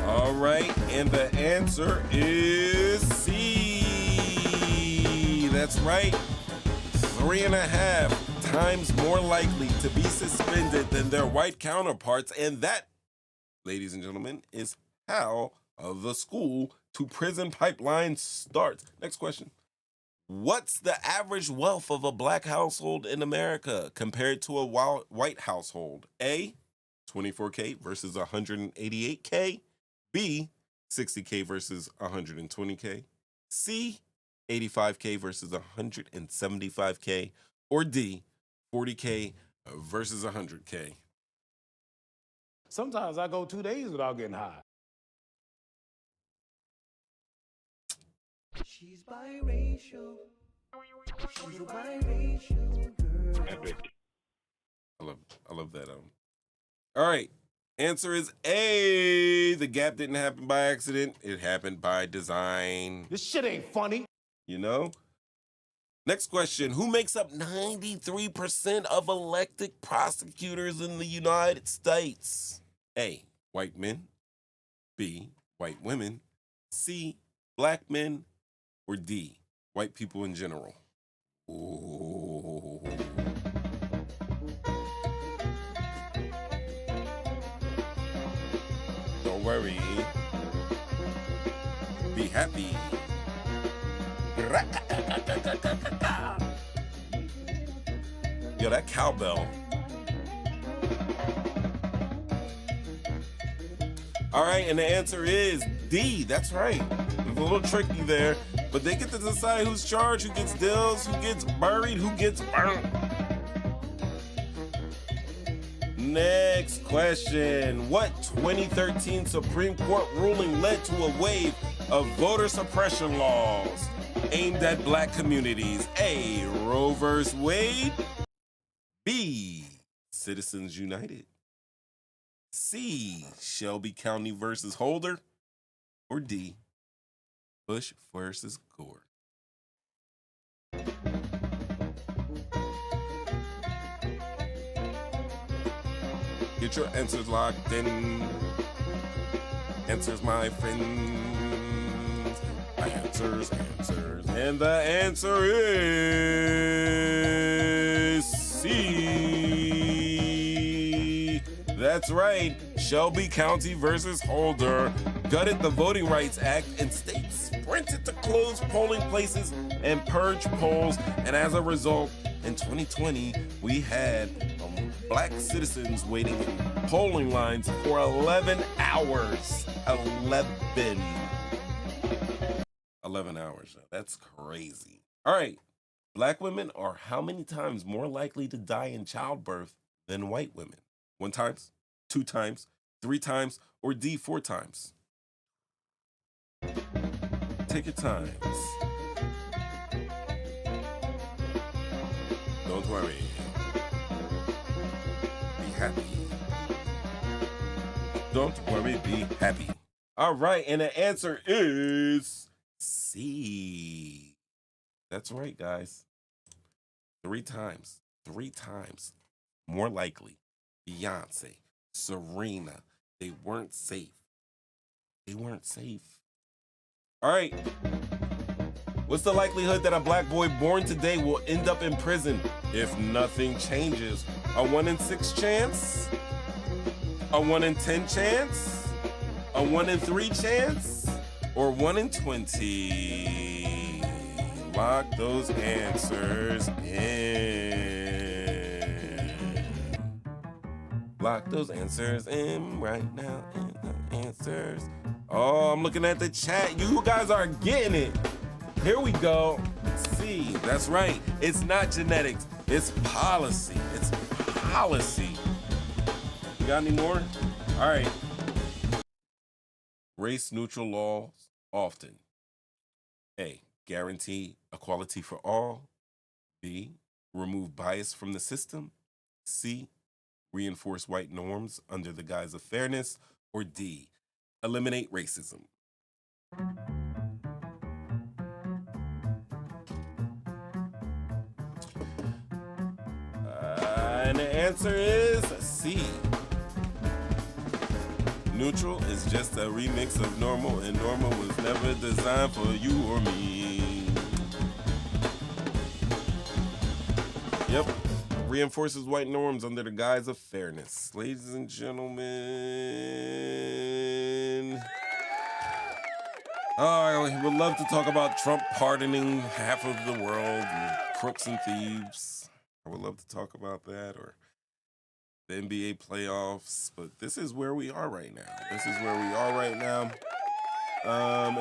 All right, and the answer is C. That's right. 3.5 times more likely to be suspended than their white counterparts. And that, ladies and gentlemen, is how the school to prison pipeline starts. Next question. What's the average wealth of a black household in America compared to a white household? A, 24K versus 188K. B, 60K versus 120K. C, 85K versus 175K. Or D, 40K versus 100K. Sometimes I go 2 days without getting high. She's biracial. Epic. I love that. All right. Answer is A. The gap didn't happen by accident. It happened by design. This shit ain't funny. You know? Next question. Who makes up 93% of elected prosecutors in the United States? A. White men. B. White women. C. Black men. Or D. White people in general. Ooh. Don't worry. Be happy. Yo, that cowbell. All right, and the answer is D. That's right. It's a little tricky there, but they get to decide who's charged, who gets deals, who gets buried, who gets burnt. Next question. What 2013 Supreme Court ruling led to a wave of voter suppression laws aimed at black communities? A. Roe v. Wade. B. Citizens United. C. Shelby County versus Holder. Or D. Bush versus Gore. Get your answers locked in. Answers, my friends. Answers. And the answer is C. That's right. Shelby County versus Holder gutted the Voting Rights Act, and states sprinted to close polling places and purge polls. And as a result, in 2020, we had black citizens waiting in polling lines for 11 hours. 11 hours. That's crazy. All right. Black women are how many times more likely to die in childbirth than white women? 1 times, 2 times, 3 times, or D, 4 times? Take your times. Don't worry. Be happy. Don't worry, be happy. All right, and the answer is C. That's right, guys. 3 times. 3 times. More likely. Beyonce, Serena, they weren't safe. They weren't safe. All right. What's the likelihood that a black boy born today will end up in prison if nothing changes? A 1 in 6 chance? A 1 in 10 chance? A 1 in 3 chance? Or 1 in 20? Lock those answers in. Lock those answers in right now. In the answers. Oh, I'm looking at the chat. You guys are getting it. Here we go. See, that's right. It's not genetics. It's policy. It's policy. You got any more? All right. Race-neutral laws often. A. Guarantee equality for all. B. Remove bias from the system. C. Reinforce white norms under the guise of fairness. Or D. Eliminate racism. And the answer is C. Neutral is just a remix of normal, and normal was never designed for you or me. Yep. Reinforces white norms under the guise of fairness. Ladies and gentlemen. I would love to talk about Trump pardoning half of the world and crooks and thieves. I would love to talk about that, or the NBA playoffs, but this is where we are right now. If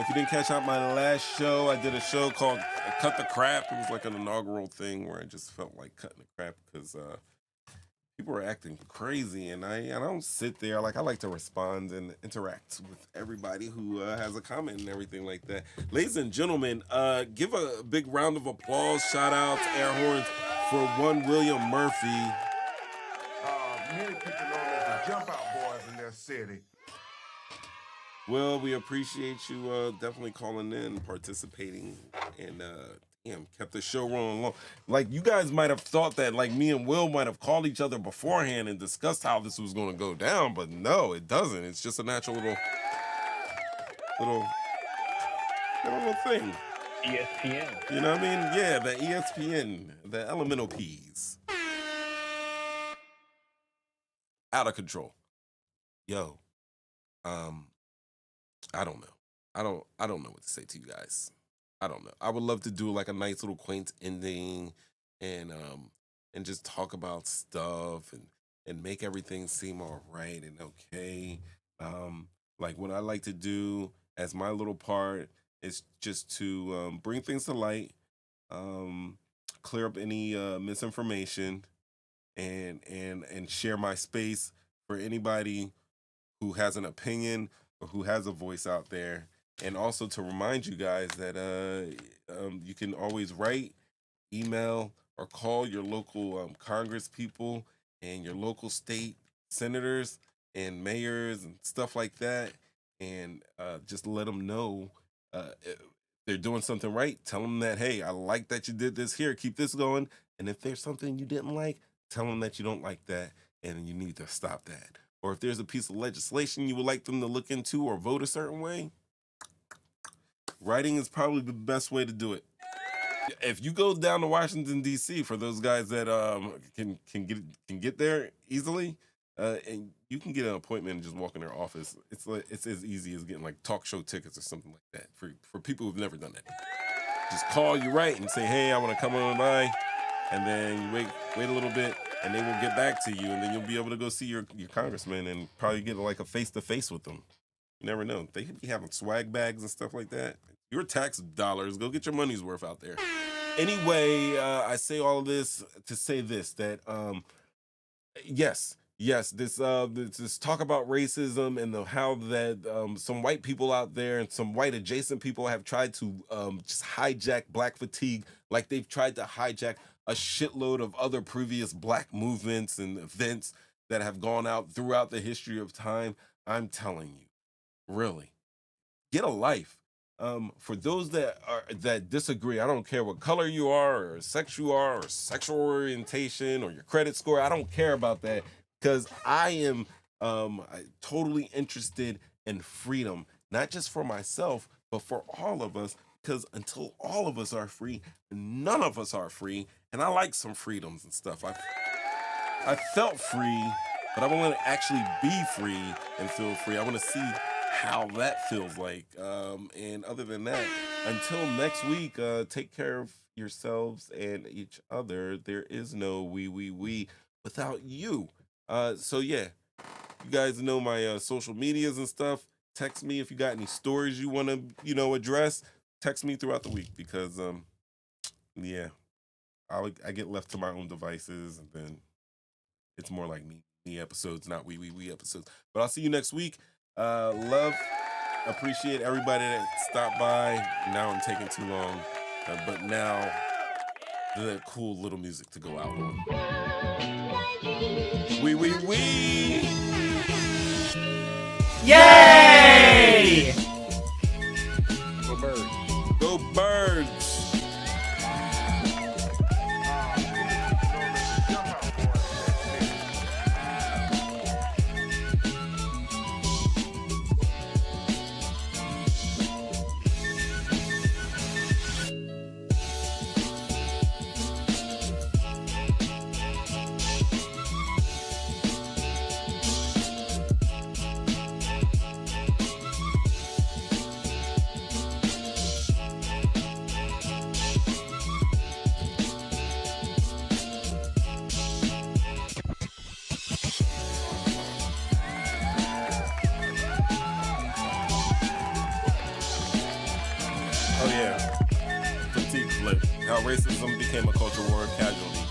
you didn't catch out my last show, I did a show called Cut the Crap. It was like an inaugural thing where I just felt like cutting the crap because people are acting crazy, and I don't sit there. Like, I like to respond and interact with everybody who has a comment and everything like that. Ladies and gentlemen, give a big round of applause, shout outs, air horns for one William Murphy. Many people know them as the JumpOut boys in their city. Well, we appreciate you definitely calling in, participating, and kept the show rolling along. Like, you guys might have thought that, like, me and Will might have called each other beforehand and discussed how this was going to go down, but no, it doesn't. It's just a natural little thing. ESPN. You know what I mean? Yeah, the ESPN, the elemental P's. Out of control. Yo, I don't know. I don't know what to say to you guys. I don't know. I would love to do like a nice little quaint ending and just talk about stuff and make everything seem all right and okay. Like, what I like to do as my little part is just to bring things to light, clear up any misinformation, and share my space for anybody who has an opinion or who has a voice out there. And also to remind you guys that you can always write, email, or call your local Congress people and your local state senators and mayors and stuff like that, and just let them know if they're doing something right. Tell them that, hey, I like that you did this here. Keep this going. And if there's something you didn't like, tell them that you don't like that and you need to stop that. Or if there's a piece of legislation you would like them to look into or vote a certain way, writing is probably the best way to do it. If you go down to Washington, D.C., for those guys that can get there easily, and you can get an appointment and just walk in their office. It's as easy as getting like talk show tickets or something like that for people who've never done that. Just call you right and say, hey, I want to come on by, and then you wait a little bit, and they will get back to you, and then you'll be able to go see your congressman and probably get like a face-to-face with them. You never know. They could be having swag bags and stuff like that. Your tax dollars, go get your money's worth out there. Anyway, I say all of this to say this, that yes, this talk about racism and how that some white people out there and some white adjacent people have tried to just hijack Black fatigue like they've tried to hijack a shitload of other previous Black movements and events that have gone out throughout the history of time. I'm telling you, really, get a life. For those that disagree, I don't care what color you are or sex you are or sexual orientation or your credit score. I don't care about that, because I am totally interested in freedom, not just for myself, but for all of us, because until all of us are free, none of us are free. And I like some freedoms and stuff. I felt free, but I want to actually be free and feel free. I want to see how that feels like. And other than that, until next week, take care of yourselves and each other. There is no we without you. So yeah, you guys know my social medias and stuff. Text me if you got any stories you want to, address. Text me throughout the week, because yeah, I get left to my own devices, and then it's more like me episodes, not we episodes. But I'll see you next week. Love, appreciate everybody that stopped by. Now I'm taking too long, but now the cool little music to go out on. We. Yay! Go Birds. Go Birds. Oh yeah, fatigue flip. How racism became a culture war casualty.